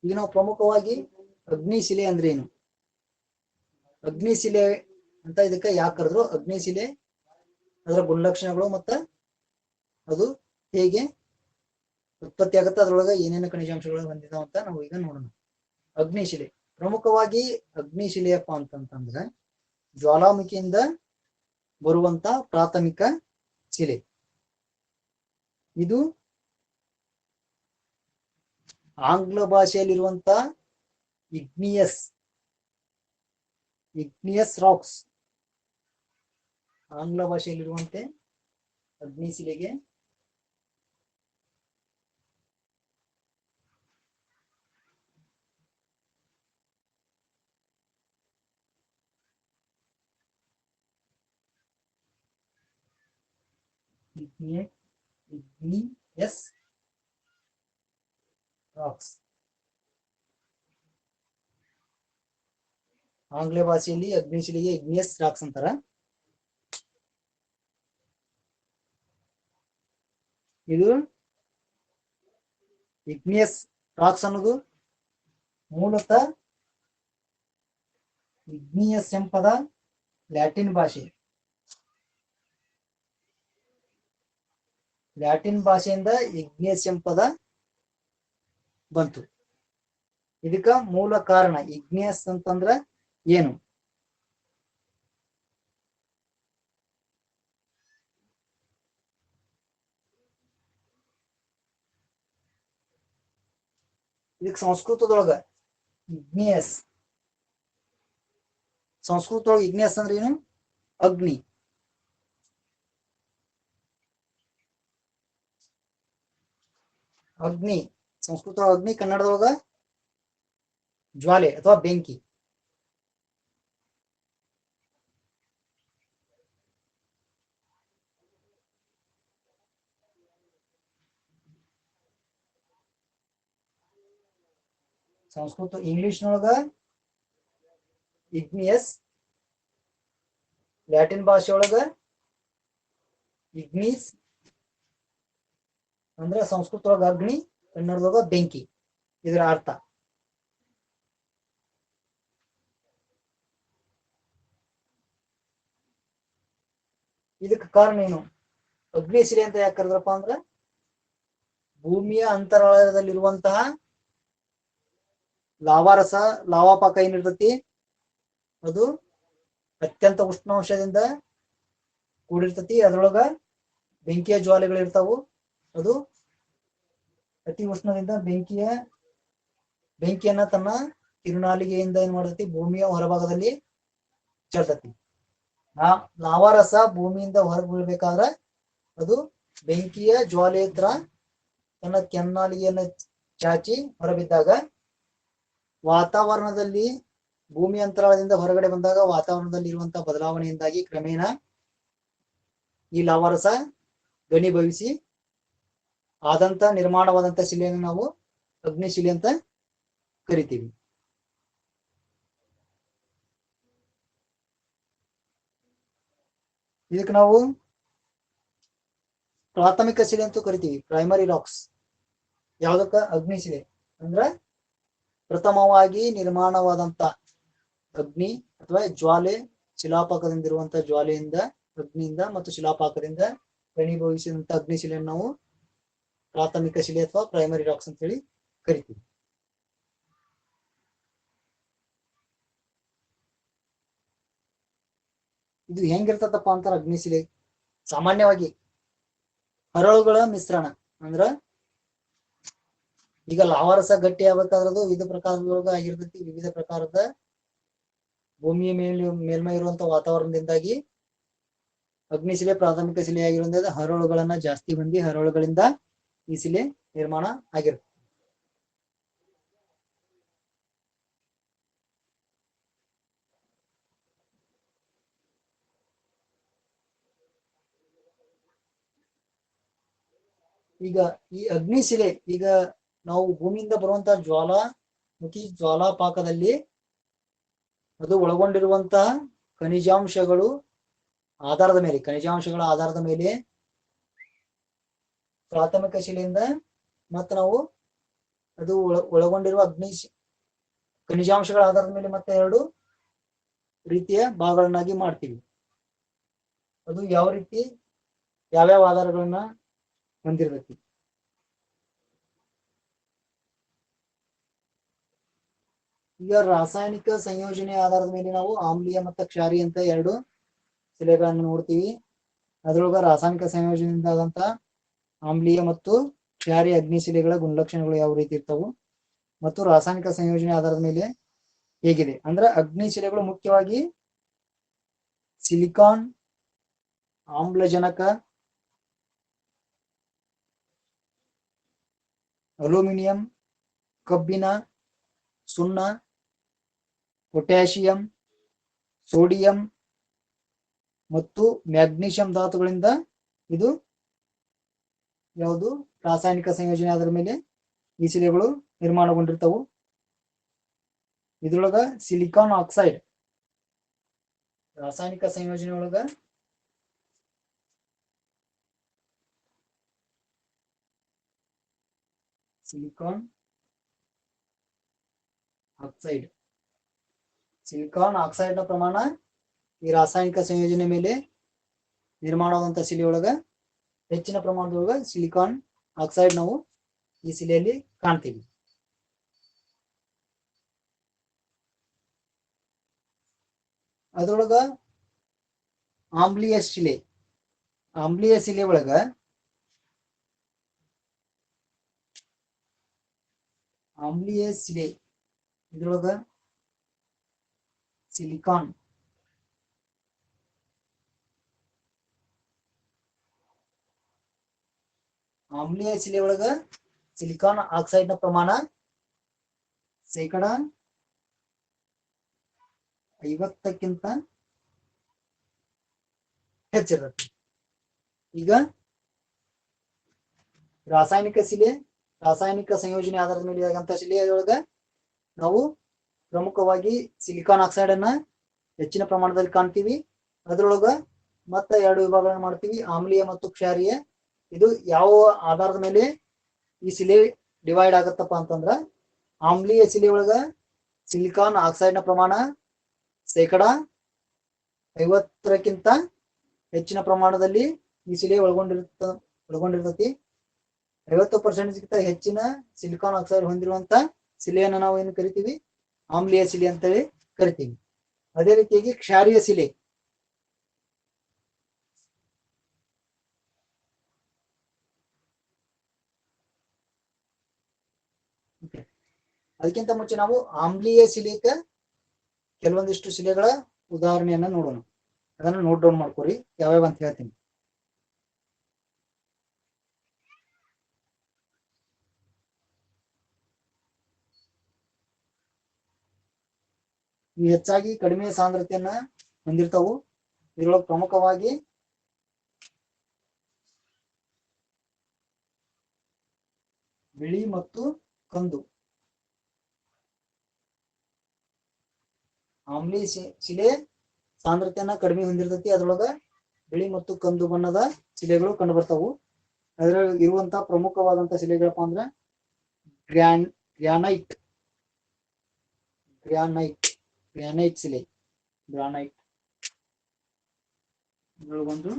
ಈಗ ನಾವು ಪ್ರಮುಖವಾಗಿ ಅಗ್ನಿಶಿಲೆ ಅಂದ್ರೆ ಏನು, ಅಗ್ನಿಶಿಲೆ ಅಂತ ಇದಕ್ಕೆ ಯಾಕೆ ಕರೆದ್ರು, ಅಗ್ನಿಶಿಲೆ ಅದರ ಗುಣಲಕ್ಷಣಗಳು ಮತ್ತ ಅದು ಹೇಗೆ ಉತ್ಪತ್ತಿ ಆಗುತ್ತೆ, ಅದ್ರೊಳಗೆ ಏನೇನು ಖನಿಜಾಂಶಗಳು ಹೊಂದಿದಾವ ಅಂತ ನಾವು ಈಗ ನೋಡೋಣ. ಅಗ್ನಿಶಿಲೆ ಪ್ರಮುಖವಾಗಿ ಅಗ್ನಿಶಿಲೆಯಪ್ಪ ಅಂತಂತಂದ್ರೆ ಜ್ವಾಲಾಮುಖಿಯಿಂದ ಬರುವಂತ ಪ್ರಾಥಮಿಕ ಶಿಲೆ. ಇದು ಆಂಗ್ಲ ಭಾಷೆಯಲ್ಲಿರುವಂತ ಇಗ್ನಿಯಸ್ ರಾಕ್ಸ್, ಆಂಗ್ಲ ಭಾಷೆಯಲ್ಲಿರುವಂತೆ ಅಗ್ನಿಶಿಲೆಗೆ igneous rocks. ಆಂಗ್ಲ ಭಾಷೆಯಲ್ಲಿ ಅಗ್ನಿಶಿಲೆಗೆ ಇಗ್ನಿಯಸ್ ರಾಕ್ಸ್ ಅಂತಾರ. ಇದು ಇಗ್ನಿಯಸ್ ರಾಕ್ಸ್ ಅನ್ನೋದು ಮೂಲತಃ ಇಗ್ನಿಯಸ್ ಎಂಬ ಲ್ಯಾಟಿನ್ ಭಾಷೆಯಿಂದ ಇಗ್ನಿಯಸ್ ಎಂಬ ಬಂತು. ಇದಕ್ಕ ಮೂಲ ಕಾರಣ ಇಗ್ನಿಯಸ್ ಅಂತಂದ್ರ ಏನು? ಇದಕ್ಕೆ ಸಂಸ್ಕೃತದೊಳಗ ಇಗ್ನಿಯಸ್ ಅಂದ್ರೆ ಏನು? ಅಗ್ನಿ. ಸಂಸ್ಕೃತ ಅಗ್ನಿ, ಕನ್ನಡದೊಳಗ ಜ್ವಾಲೆ ಅಥವಾ ಬೆಂಕಿ. ಸಂಸ್ಕೃತ ಇಂಗ್ಲಿಷ್ನೊಳಗ ಇಗ್ನಿಯಸ್, ಲ್ಯಾಟಿನ್ ಭಾಷೆಯೊಳಗ ಇಗ್ನಿಸ್ ಅಂದ್ರೆ ಸಂಸ್ಕೃತದೊಳಗ ಅಗ್ನಿ, ಕನ್ನಡದೊಳಗ ಬೆಂಕಿ. ಇದರ ಅರ್ಥ. ಇದಕ್ಕೆ ಕಾರಣ ಏನು? ಅಗ್ನಿಶಿಲೆ ಅಂತ ಯಾಕೆ ಕರೆದ್ರಪ್ಪ ಅಂದ್ರ ಭೂಮಿಯ ಅಂತರಾಳದಲ್ಲಿರುವಂತಹ ಲಾವಾರಸ, ಲಾವಾಪಾಕ ಏನಿರ್ತತಿ ಅದು ಅತ್ಯಂತ ಉಷ್ಣಾಂಶದಿಂದ ಕೂಡಿರ್ತತಿ. ಅದ್ರೊಳಗ ಬೆಂಕಿಯ ಜ್ವಾಲೆಗಳಿರ್ತಾವು. ಅದು ಅತಿ ಉಷ್ಣದಿಂದ ಬೆಂಕಿಯನ್ನ ತನ್ನ ಕಿರುನಾಲಿಗೆಯಿಂದ ಏನ್ ಮಾಡತೈತಿ, ಭೂಮಿಯ ಹೊರಭಾಗದಲ್ಲಿ ಚೆಲ್ತತಿ. ಆ ಲಾವಾರಸ ಭೂಮಿಯಿಂದ ಹೊರಗೆ ಬೀಳ್ಬೇಕಾದ್ರ ಅದು ಬೆಂಕಿಯ ಜ್ವಾಲೆ ಹತ್ರ ತನ್ನ ಕೆನ್ನಾಲಿಗೆಯನ್ನು ಚಾಚಿ ಹೊರಬಿದ್ದಾಗ ವಾತಾವರಣದಲ್ಲಿ, ಭೂಮಿ ಅಂತರಾಳದಿಂದ ಹೊರಗಡೆ ಬಂದಾಗ ವಾತಾವರಣದಲ್ಲಿ ಇರುವಂತಹ ಬದಲಾವಣೆಯಿಂದಾಗಿ ಕ್ರಮೇಣ ಈ ಲಾವಾರಸ ಘನೀಭವಿಸಿ ಆದಂತ ನಿರ್ಮಾಣವಾದಂತ ಶಿಲೆಯನ್ನು ನಾವು ಅಗ್ನಿಶಿಲೆ ಅಂತ ಕರಿತೀವಿ. ಇದಕ್ಕೆ ನಾವು ಪ್ರಾಥಮಿಕ ಶಿಲೆ ಅಂತೂ ಕರಿತೀವಿ, ಪ್ರೈಮರಿ ರಾಕ್ಸ್. ಯಾವ್ದಕ್ಕ? ಅಗ್ನಿಶಿಲೆ ಅಂದ್ರ ಪ್ರಥಮವಾಗಿ ನಿರ್ಮಾಣವಾದಂತ ಅಗ್ನಿ ಅಥವಾ ಜ್ವಾಲೆ, ಶಿಲಾಪಾಕದಿಂದ ಜ್ವಾಲೆಯಿಂದ, ಅಗ್ನಿಯಿಂದ ಮತ್ತು ಶಿಲಾಪಾಕದಿಂದ ಘನೀಭವಿಸಿದಂತ ಅಗ್ನಿಶಿಲೆಯನ್ನು ನಾವು ಪ್ರಾಥಮಿಕ ಶಿಲೆ ಅಥವಾ ಪ್ರೈಮರಿ ರಾಕ್ಸ್ ಅಂತ ಹೇಳಿ ಕರಿತೀವಿ. ಇದು ಹೆಂಗಿರ್ತದಪ್ಪ ಅಂತಾರ ಅಗ್ನಿಶಿಲೆ? ಸಾಮಾನ್ಯವಾಗಿ ಹರಳುಗಳ ಮಿಶ್ರಣ. ಅಂದ್ರ ಈಗ ಲಾವಾರಸ ಗಟ್ಟಿ ಆಗ್ಬೇಕಾದ್ರದು ವಿವಿಧ ಪ್ರಕಾರದೊಳಗ ಆಗಿರ್ತೈತಿ. ವಿವಿಧ ಪ್ರಕಾರದ ಭೂಮಿಯ ಮೇಲ್ಮೈ ಇರುವಂತಹ ವಾತಾವರಣದಿಂದಾಗಿ ಅಗ್ನಿಶಿಲೆ ಪ್ರಾಥಮಿಕ ಶಿಲೆ ಆಗಿರೋದ್ರಿಂದ ಹರಳುಗಳನ್ನ ಜಾಸ್ತಿ ಬಂದಿ ಹರಳುಗಳಿಂದ ಈ ಶಿಲೆ ನಿರ್ಮಾಣ ಆಗಿರುತ್ತೆ. ಈಗ ಈ ಅಗ್ನಿಶಿಲೆ, ಈಗ ನಾವು ಭೂಮಿಯಿಂದ ಬರುವಂತಹ ಜ್ವಾಲಾಪಾಕದಲ್ಲಿ ಅದು ಒಳಗೊಂಡಿರುವಂತಹ ಖನಿಜಾಂಶಗಳ ಆಧಾರದ ಮೇಲೆ ಪ್ರಾಥಮಿಕ ಶಿಲೆಯಿಂದ ಮತ್ತೆ ನಾವು ಅದು ಒಳಗೊಂಡಿರುವ ಖನಿಜಾಂಶಗಳ ಆಧಾರದ ಮೇಲೆ ಮತ್ತೆ 2 ರೀತಿಯ ಭಾಗಗಳನ್ನಾಗಿ ಮಾಡ್ತೀವಿ. ಅದು ಯಾವ್ಯಾವ ಆಧಾರಗಳನ್ನ ಹೊಂದಿರ್ತೈತಿ. ಈಗ ರಾಸಾಯನಿಕ ಸಂಯೋಜನೆ ಆಧಾರದ ಮೇಲೆ ನಾವು ಆಮ್ಲೀಯ ಮತ್ತು ಕ್ಷಾರೀಯ ಅಂತ 2 ಶಿಲೆಗಳನ್ನು ನೋಡ್ತೀವಿ. ಅದ್ರೊಳಗ ರಾಸಾಯನಿಕ ಸಂಯೋಜನೆಯಿಂದ ಆದಂತ ಆಮ್ಲೀಯ ಮತ್ತು ಕ್ಷಾರೀಯ ಅಗ್ನಿಶಿಲೆಗಳ ಗುಣಲಕ್ಷಣಗಳು ಯಾವ ರೀತಿ ಇರ್ತಾವು ಮತ್ತು ರಾಸಾಯನಿಕ ಸಂಯೋಜನೆ ಆಧಾರದ ಮೇಲೆ ಹೇಗಿದೆ ಅಂದ್ರೆ ಅಗ್ನಿಶಿಲೆಗಳು ಮುಖ್ಯವಾಗಿ ಸಿಲಿಕಾನ್, ಆಮ್ಲಜನಕ, ಅಲ್ಯೂಮಿನಿಯಂ, ಕಬ್ಬಿಣ, ಸುಣ್ಣ, ಪೊಟ್ಯಾಷಿಯಂ, ಸೋಡಿಯಂ ಮತ್ತು ಮ್ಯಾಗ್ನೀಷಿಯಂ ಧಾತುಗಳಿಂದ ಇದು ಯಾವುದು ರಾಸಾಯನಿಕ ಸಂಯೋಜನೆ ಆಧಾರದ ಮೇಲೆ ಈ ಶಿಲೆಗಳು ನಿರ್ಮಾಣಗೊಂಡಿರ್ತವು. ಇದ್ರೊಳಗ ಸಿಲಿಕಾನ್ ಆಕ್ಸೈಡ್ ರಾಸಾಯನಿಕ ಸಂಯೋಜನೆ ಒಳಗ ಸಿಲಿಕಾನ್ ಆಕ್ಸೈಡ್ ನ ಪ್ರಮಾಣ ಈ ರಾಸಾಯನಿಕ ಸಂಯೋಜನೆ ಮೇಲೆ ನಿರ್ಮಾಣವಾದಂತ ಶಿಲೆ ಒಳಗ ಹೆಚ್ಚಿನ ಪ್ರಮಾಣದೊಳಗ ಸಿಲಿಕಾನ್ ಆಕ್ಸೈಡ್ ನಾವು ಈ ಶಿಲೆಯಲ್ಲಿ ಕಾಣ್ತೀವಿ. ಅದರೊಳಗ ಆಮ್ಲೀಯ ಶಿಲೆ ಒಳಗ ಇದ್ರೊಳಗ ಸಿಲಿಕಾನ್ ಆಮ್ಲೀಯ ಶಿಲೆ ಒಳಗ ಸಿಲಿಕಾನ್ ಆಕ್ಸೈಡ್ ನ ಪ್ರಮಾಣ 50ಕ್ಕಿಂತ ಹೆಚ್ಚಿರುತ್ತೆ. ಈಗ ರಾಸಾಯನಿಕ ಸಂಯೋಜನೆ ಆಧಾರದ ಮೇಲೆ ಆಗಂತ ಶಿಲೆಯೊಳಗ ನಾವು ಪ್ರಮುಖವಾಗಿ ಸಿಲಿಕಾನ್ ಆಕ್ಸೈಡ್ ಅನ್ನ ಹೆಚ್ಚಿನ ಪ್ರಮಾಣದಲ್ಲಿ ಕಾಣ್ತೀವಿ. ಅದರೊಳಗ ಮತ್ತೆ 2 ವಿಭಾಗಗಳನ್ನ ಮಾಡ್ತೀವಿ, ಆಮ್ಲೀಯ ಮತ್ತು ಕ್ಷಾರೀಯ. ಇದು ಯಾವ ಆಧಾರದ ಮೇಲೆ ಈ ಶಿಲೆ ಡಿವೈಡ್ ಆಗತ್ತಪ್ಪ ಅಂತಂದ್ರ, ಆಮ್ಲೀಯ ಶಿಲೆ ಒಳಗ ಸಿಲಿಕಾನ್ ಆಕ್ಸೈಡ್ ನ ಪ್ರಮಾಣ 50ಕ್ಕಿಂತ ಹೆಚ್ಚಿನ ಪ್ರಮಾಣದಲ್ಲಿ ಈ ಶಿಲೆ ಒಳಗೊಂಡಿರ್ತತಿ. 50% ಹೆಚ್ಚಿನ ಸಿಲಿಕಾನ್ ಆಕ್ಸೈಡ್ ಹೊಂದಿರುವಂತ ಶಿಲೆಯನ್ನು ನಾವು ಏನು ಕರಿತೀವಿ, ಆಮ್ಲೀಯ ಶಿಲೆ ಅಂತೇಳಿ ಕರಿತೀವಿ. ಅದೇ ರೀತಿಯಾಗಿ ಕ್ಷಾರೀಯ ಶಿಲೆ ಅದಕ್ಕಿಂತ ಮುಂಚೆ ನಾವು ಆಮ್ಲೀಯ ಶಿಲೆಕ ಕೆಲವೊಂದಿಷ್ಟು ಶಿಲೆಗಳ ಉದಾಹರಣೆಯನ್ನ ನೋಡೋಣ. ಅದನ್ನ ನೋಟ್ ಡೌನ್ ಮಾಡ್ಕೋರಿ, ಯಾವ್ಯಾವ ಅಂತ ಹೇಳ್ತೀನಿ. ಈ ಹೆಚ್ಚಾಗಿ ಕಡಿಮೆ ಸಾಂದ್ರತೆಯನ್ನ ಹೊಂದಿರ್ತಾವು. ಇದ್ರೊಳಗೆ ಪ್ರಮುಖವಾಗಿ ಬಿಳಿ ಮತ್ತು ಕಂದು. ಆಮ್ಲೀಯ ಶಿಲೆ ಸಾಂದ್ರತೆಯನ್ನ ಕಡಿಮೆ ಹೊಂದಿರ್ತತಿ. ಅದ್ರೊಳಗ ಬಿಳಿ ಮತ್ತು ಕಂದು ಬಣ್ಣದ ಶಿಲೆಗಳು ಕಂಡು ಬರ್ತಾವು. ಅದ್ರಲ್ಲಿ ಇರುವಂತ ಪ್ರಮುಖವಾದಂತ ಶಿಲೆಗಳಪ್ಪ ಅಂದ್ರೆ ಗ್ರಾನೈಟ್ ಶಿಲೆ. ಗ್ರಾನೈಟ್ ಒಂದು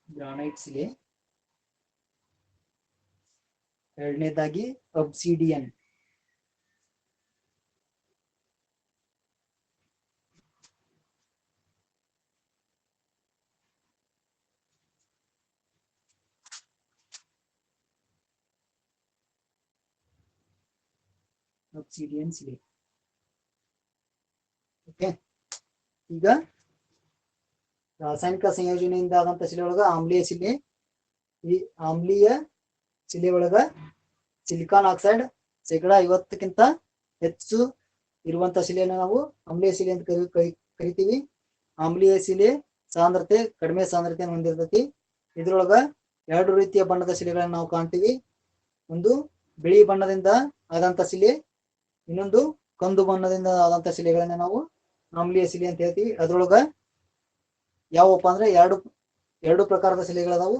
ಗ್ರಾನೈಟ್ ಶಿಲೆ. ಎರಡನೇದಾಗಿ ಅಬ್ಸಿಡಿಯನ್. ಶಿಲೆ. ಓಕೆ, ಈಗ ರಾಸಾಯನಿಕ ಸಂಯೋಜನೆಯಿಂದ ಆದಂತ ಶಿಲೆ ಒಳಗ ಆಮ್ಲೀಯ ಶಿಲೆ. ಈ ಆಮ್ಲೀಯ ಶಿಲೆ ಒಳಗ ಸಿಲಿಕಾನ್ ಆಕ್ಸೈಡ್ 50ಕ್ಕಿಂತ ಹೆಚ್ಚು ಇರುವಂತ ಶಿಲೆಯನ್ನು ನಾವು ಆಮ್ಲೀಯ ಶಿಲೆ ಅಂತ ಕರಿತೀವಿ. ಆಮ್ಲೀಯ ಶಿಲೆ ಸಾಂದ್ರತೆ ಕಡಿಮೆ ಸಾಂದ್ರತೆಯನ್ನು ಹೊಂದಿರ್ತತಿ. ಇದ್ರೊಳಗ 2 ರೀತಿಯ ಬಣ್ಣದ ಶಿಲೆಗಳನ್ನ ನಾವು ಕಾಣ್ತೀವಿ. ಒಂದು ಬಿಳಿ ಬಣ್ಣದಿಂದ ಆದಂತ ಶಿಲೆ, ಇನ್ನೊಂದು ಕಂದು ಬಣ್ಣದಿಂದ ಆದಂತ ಶಿಲೆಗಳನ್ನ ನಾವು ಆಮ್ಲೀಯ ಶಿಲೆ ಅಂತ ಹೇಳ್ತೀವಿ. ಅದ್ರೊಳಗ ಯಾವಪ್ಪ ಅಂದ್ರೆ ಎರಡು ಪ್ರಕಾರದ ಶಿಲೆಗಳದಾವು.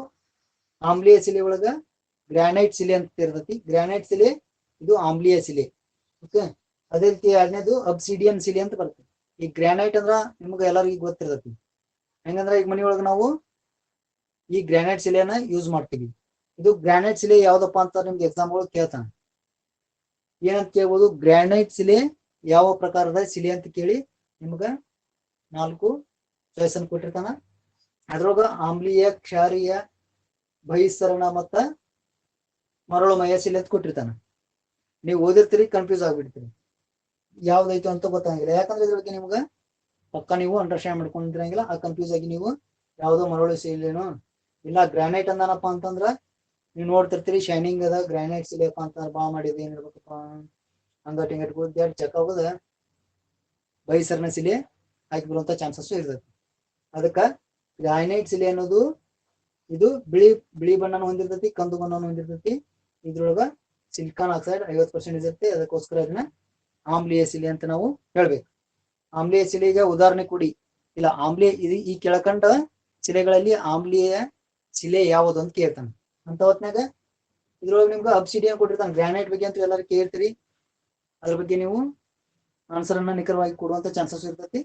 ಆಮ್ಲೀಯ ಶಿಲೆ ಒಳಗ ಗ್ರಾನೈಟ್ ಶಿಲೆ ಅಂತ ಇರ್ತತಿ. ಗ್ರಾನೈಟ್ ಶಿಲೆ ಇದು ಆಮ್ಲೀಯ ಶಿಲೆ. ಓಕೆ, ಅದೇ ರೀತಿ ಎರಡನೇದು ಅಬ್ಸಿಡಿಯನ್ ಶಿಲೆ ಅಂತ ಬರ್ತದೆ. ಈ ಗ್ರಾನೈಟ್ ಅಂದ್ರ ನಿಮ್ಗೆ ಎಲ್ಲರಿಗೂ ಗೊತ್ತಿರ್ತತಿ. ಹೆಂಗಂದ್ರ ಈಗ ಮನೆಯೊಳಗ ನಾವು ಈ ಗ್ರಾನೈಟ್ ಶಿಲೆಯನ್ನ ಯೂಸ್ ಮಾಡ್ತೀವಿ. ಇದು ಗ್ರಾನೈಟ್ ಶಿಲೆ ಯಾವ್ದಪ್ಪ ಅಂತ ನಿಮ್ಗೆ ಎಕ್ಸಾಮ್ಗಳು ಕೇಳ್ತಾನೆ. ಏನಂತ ಕೇಳ್ಬೋದು, ಗ್ರಾನೈಟ್ ಶಿಲೆ ಯಾವ ಪ್ರಕಾರದ ಶಿಲೆ ಅಂತ ಕೇಳಿ ನಿಮ್ಗ 4 ಚಾಯ್ಸ್ ಅನ್ನು ಕೊಟ್ಟಿರ್ತಾನ. ಅದ್ರೊಳಗ ಆಮ್ಲೀಯ, ಕ್ಷಾರೀಯ, ಬಹಿಸ್ಸರಣ ಮತ್ತ ಮರಳುಮಯ ಶಿಲೆ ಅಂತ ಕೊಟ್ಟಿರ್ತಾನ. ನೀವು ಓದಿರ್ತೀರಿ, ಕನ್ಫ್ಯೂಸ್ ಆಗ್ಬಿಡ್ತೀರಿ, ಯಾವ್ದಾಯ್ತು ಅಂತ ಗೊತ್ತಾಗಿಲ್ಲ. ಯಾಕಂದ್ರೆ ಇದ್ರೊಳಗೆ ನಿಮ್ಗ ಪಕ್ಕ ನೀವು ಅಂಡರ್ಸ್ಟ್ಯಾಂಡ್ ಮಾಡ್ಕೊಂಡಿರಂಗಿಲ್ಲ. ಆ ಕನ್ಫ್ಯೂಸ್ ಆಗಿ ನೀವು ಯಾವ್ದೋ ಮರಳು ಶಿಲೆನೋ ಇಲ್ಲ ಗ್ರಾನೈಟ್ ಅಂದಾನಪ್ಪ ಅಂತಂದ್ರ ನೀವು ನೋಡ್ತಿರ್ತೀರಿ ಶೈನಿಂಗ್ ಅದ ಗ್ರಾನೈಟ್ ಶಿಲೆಪ್ಪ ಅಂತ ಬಾ ಮಾಡಿದ್ರೆ ಏನಿರ್ಬೇಕಪ್ಪ ಹಂಗಟ್ ಹಿಂಗಟ್ ಕೂತ್ ಚೆಕ್ ಆಗೋದ ಬಹಿಸರಣ ಶಿಲೆ ಹಾಕಿ ಬರುವಂತ ಚಾನ್ಸಸ್ ಇರ್ತೈತಿ. ಅದಕ್ಕ ಗ್ರಾನೈಟ್ ಶಿಲೆ ಅನ್ನೋದು ಇದು ಬಿಳಿ ಬಣ್ಣನ ಹೊಂದಿರ್ತೈತಿ, ಕಂದು ಬಣ್ಣನ ಹೊಂದಿರ್ತೈತಿ. ಇದ್ರೊಳಗ ಸಿಲಿಕಾನ್ ಆಕ್ಸೈಡ್ 50% ಇರುತ್ತೆ, ಅದಕ್ಕೋಸ್ಕರ ಇದನ್ನ ಆಮ್ಲೀಯ ಶಿಲೆ ಅಂತ ನಾವು ಹೇಳ್ಬೇಕು. ಆಮ್ಲೀಯ ಶಿಲೆಗೆ ಉದಾಹರಣೆ ಕೊಡಿ. ಇಲ್ಲ ಆಮ್ಲೀಯ ಈ ಕೆಳಕಂಡ ಶಿಲೆಗಳಲ್ಲಿ ಆಮ್ಲೀಯ ಶಿಲೆ ಯಾವುದು ಅಂತ ಕೇಳ್ತಾನೆ. ಅಂತ ಹೊತ್ನಾಗ ಇದ್ರೊಳಗೆ ನಿಮ್ಗೆ ಅಬ್ಸಿಡಿಯನ್ ಕೊಟ್ಟಿರ್ತಾನೆ. ಗ್ರಾನೈಟ್ ಬಗ್ಗೆ ಅಂತ ಎಲ್ಲರೂ ಕೇಳ್ತೀರಿ, ಅದ್ರ ಬಗ್ಗೆ ನೀವು ಆನ್ಸರ್ ಅನ್ನ ನಿಖರವಾಗಿ ಕೊಡುವಂತ ಚಾನ್ಸಸ್ ಇರ್ತೈತಿ.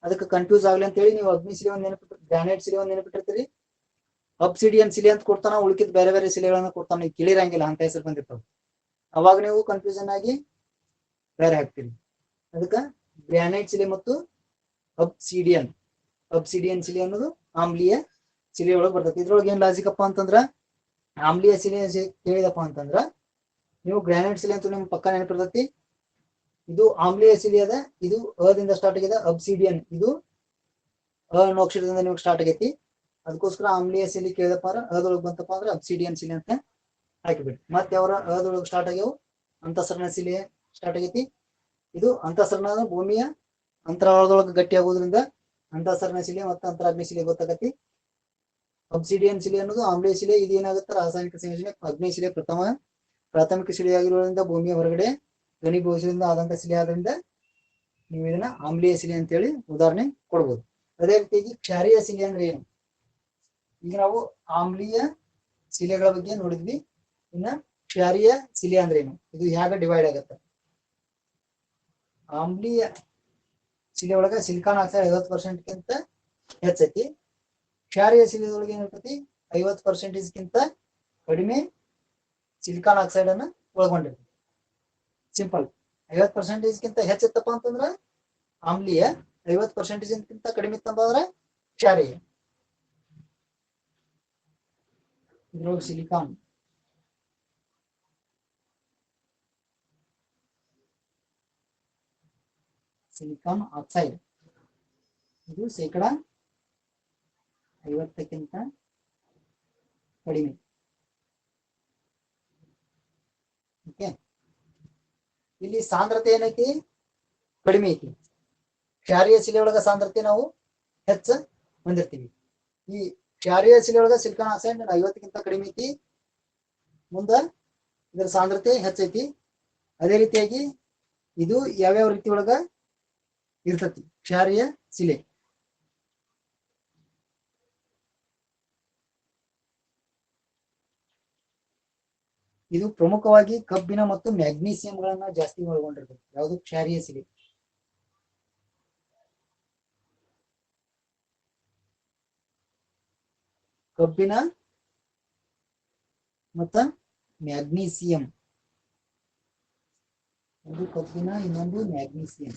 ಅದಕ್ಕೆ ಕನ್ಫ್ಯೂಸ್ ಆಗ್ಲಿ ಅಂತ ಹೇಳಿ ನೀವು ಅಗ್ನಿ ಶಿಲೆ ಒಂದು ನೆನಪಿಟ್ಟು, ಗ್ರಾನೈಟ್ ಶಿಲೆ ಒಂದು ನೆನಪಿಟ್ಟಿರ್ತೀರಿ, ಅಬ್ಸಿಡಿಯನ್ ಶಿಲೆ ಅಂತ ಕೊಡ್ತಾನ, ಉಳಿಕಿದ ಬೇರೆ ಬೇರೆ ಶಿಲೆಗಳನ್ನ ಕೊಡ್ತಾನ. ನೀವು ಕೇಳಿರಂಗಿಲ್ಲ ಅಂತ ಹೆಸರು ಬಂದಿರ್ತಾವ, ಅವಾಗ ನೀವು ಕನ್ಫ್ಯೂಷನ್ ಆಗಿ ಬೇರೆ ಹಾಕ್ತೀರಿ. ಅದಕ್ಕೆ ಗ್ರಾನೈಟ್ ಶಿಲೆ ಮತ್ತು ಅಬ್ಸಿಡಿಯನ್ ಶಿಲೆ ಅನ್ನೋದು ಆಮ್ಲೀಯ ಶಿಲೆ ಒಳಗೆ ಬರ್ತೈತಿ. ಇದ್ರೊಳಗೆ ಏನ್ ಲಾಜಿಕ್ ಅಪ್ಪ ಅಂತಂದ್ರ, ಆಮ್ಲೀಯ ಶಿಲೆ ಕೇಳಿದಪ್ಪ ಅಂತಂದ್ರ ನೀವು ಗ್ರಾನೈಟ್ ಶಿಲೆ ಅಂತ ನಿಮ್ ಪಕ್ಕ ನೆನಪಿರ್ತೈತಿ. ಇದು ಆಮ್ಲೀಯ ಶಿಲೆ ಅದ, ಇದು ಅದಿಂದ ಸ್ಟಾರ್ಟ್ ಆಗಿದೆ. ಅಬ್ಸಿಡಿಯನ್ ಇದು ಅನ್ನೋ ಅಕ್ಷರದಿಂದ ನಿಮ್ಗೆ ಸ್ಟಾರ್ಟ್ ಆಗೈತಿ. ಅದಕ್ಕೋಸ್ಕರ ಆಮ್ಲೀಯ ಶಿಲೆ ಕೇಳಿದಪ್ಪ ಅಂದ್ರೆ ಅದ್ರೊಳಗೆ ಬಂತಪ್ಪ ಅಂದ್ರೆ ಅಬ್ಸಿಡಿಯನ್ ಶಿಲೆ ಅಂತ ಹಾಕಿಬಿಡಿ. ಮತ್ತೆ ಅವರ ಅದ್ರೊಳಗೆ ಸ್ಟಾರ್ಟ್ ಆಗ್ಯಾವ ಅಂತಃಸರಣ ಶಿಲೆ ಸ್ಟಾರ್ಟ್ ಆಗೈತಿ. ಇದು ಅಂತಃಸರಣ ಭೂಮಿಯ ಅಂತರಾಳದೊಳಗೆ ಗಟ್ಟಿ ಆಗೋದ್ರಿಂದ ಅಂತಃಸರಣ ಶಿಲೆ ಮತ್ತು ಅಂತರಾಗ್ನಿ ಶಿಲೆ ಗೊತ್ತಾಗತಿ. ಅಬ್ಸಿಡಿಯನ್ ಶಿಲೆ ಅನ್ನೋದು ಆಮ್ಲೀಯ ಶಿಲೆ. ಇದು ಏನಾಗುತ್ತೆ, ರಾಸಾಯನಿಕ ಸಂಯೋಜನೆ ಅಗ್ನಿ ಶಿಲೆ ಪ್ರಾಥಮಿಕ ಶಿಲೆ ಆಗಿರೋದ್ರಿಂದ ಭೂಮಿಯ ಹೊರಗಡೆ ಘನೀಭವಿಸದಿಂದ ಆದಂತ ಶಿಲೆ ಆದ್ರಿಂದ ನೀವು ಇದನ್ನ ಆಮ್ಲೀಯ ಶಿಲೆ ಅಂತೇಳಿ ಉದಾಹರಣೆ ಕೊಡ್ಬೋದು. ಅದೇ ರೀತಿಯಾಗಿ ಕ್ಷಾರೀಯ ಶಿಲೆ ಅಂದ್ರೆ ಏನು? ಈಗ ನಾವು ಆಮ್ಲೀಯ ಶಿಲೆಗಳ ಬಗ್ಗೆ ನೋಡಿದ್ವಿ. ಇನ್ನ ಕ್ಷಾರೀಯ ಶಿಲೆ ಅಂದ್ರೆ ಏನು, ಇದು ಹೇಗೆ ಡಿವೈಡ್ ಆಗುತ್ತೆ? ಆಮ್ಲೀಯ ಶಿಲೆ ಒಳಗ ಸಿಲಿಕಾನ್ ಆಕ್ಸೈಡ್ 50%ಗಿಂತ ಹೆಚ್ಚೈತಿ. ಕ್ಷಾರೀಯ ಶಿಲೆದೊಳಗೆ ಏನಿರ್ತೈತಿ, 50%ಗಿಂತ ಕಡಿಮೆ ಸಿಲಿಕಾನ್ ಆಕ್ಸೈಡ್ ಅನ್ನ ಒಳಗೊಂಡಿರ್ತೈತಿ. ಸಿಂಪಲ್. 50%ಗಿಂತ ಹೆಚ್ಚಿತ್ತಪ್ಪ ಅಂತಂದ್ರ ಆಮ್ಲೀಯ, 50%ಗಿಂತ ಕಡಿಮೆ ಇತ್ತಂದ್ರೆ ಕ್ಷಾರೀಯ. ಇದ್ರೊಳಗೆ ಸಿಲಿಕಾನ್ ಆಕ್ಸೈಡ್ ಇದು 50%ಕ್ಕಿಂತ ಕಡಿಮೆ. ಓಕೆ, ಇಲ್ಲಿ ಸಾಂದ್ರತೆ ಏನೈತಿ, ಕಡಿಮೆ ಐತಿ. ಕ್ಷಾರೀಯ ಶಿಲೆ ಒಳಗ ಸಾಂದ್ರತೆ ನಾವು ಹೆಚ್ಚ ಹೊಂದಿರ್ತೀವಿ. ಈ ಕ್ಷಾರೀಯ ಶಿಲೆ ಒಳಗ ಸಿಲಿಕಾನ್ ಆಕ್ಸೈಡ್ 50ಕ್ಕಿಂತ ಕಡಿಮೆ ಐತಿ, ಮುಂದ ಇದರ ಸಾಂದ್ರತೆ ಹೆಚ್ಚೈತಿ. ಅದೇ ರೀತಿಯಾಗಿ ಇದು ಯಾವ್ಯಾವ ರೀತಿ ಒಳಗ ಇರ್ತತಿ ಕ್ಷಾರೀಯ ಶಿಲೆ? ಇದು ಪ್ರಮುಖವಾಗಿ ಕಬ್ಬಿಣ ಮತ್ತು ಮ್ಯಾಗ್ನೀಸಿಯಂಗಳನ್ನ ಜಾಸ್ತಿ ಒಳಗೊಂಡಿರ್ತದೆ. ಯಾವುದು? ಕ್ಷಾರೀಯ ಶಿಲೆ. ಕಬ್ಬಿಣ ಮತ್ತ ಮ್ಯಾಗ್ನೀಸಿಯಂ. ಒಂದು ಕಬ್ಬಿಣ, ಇನ್ನೊಂದು ಮ್ಯಾಗ್ನೀಸಿಯಂ.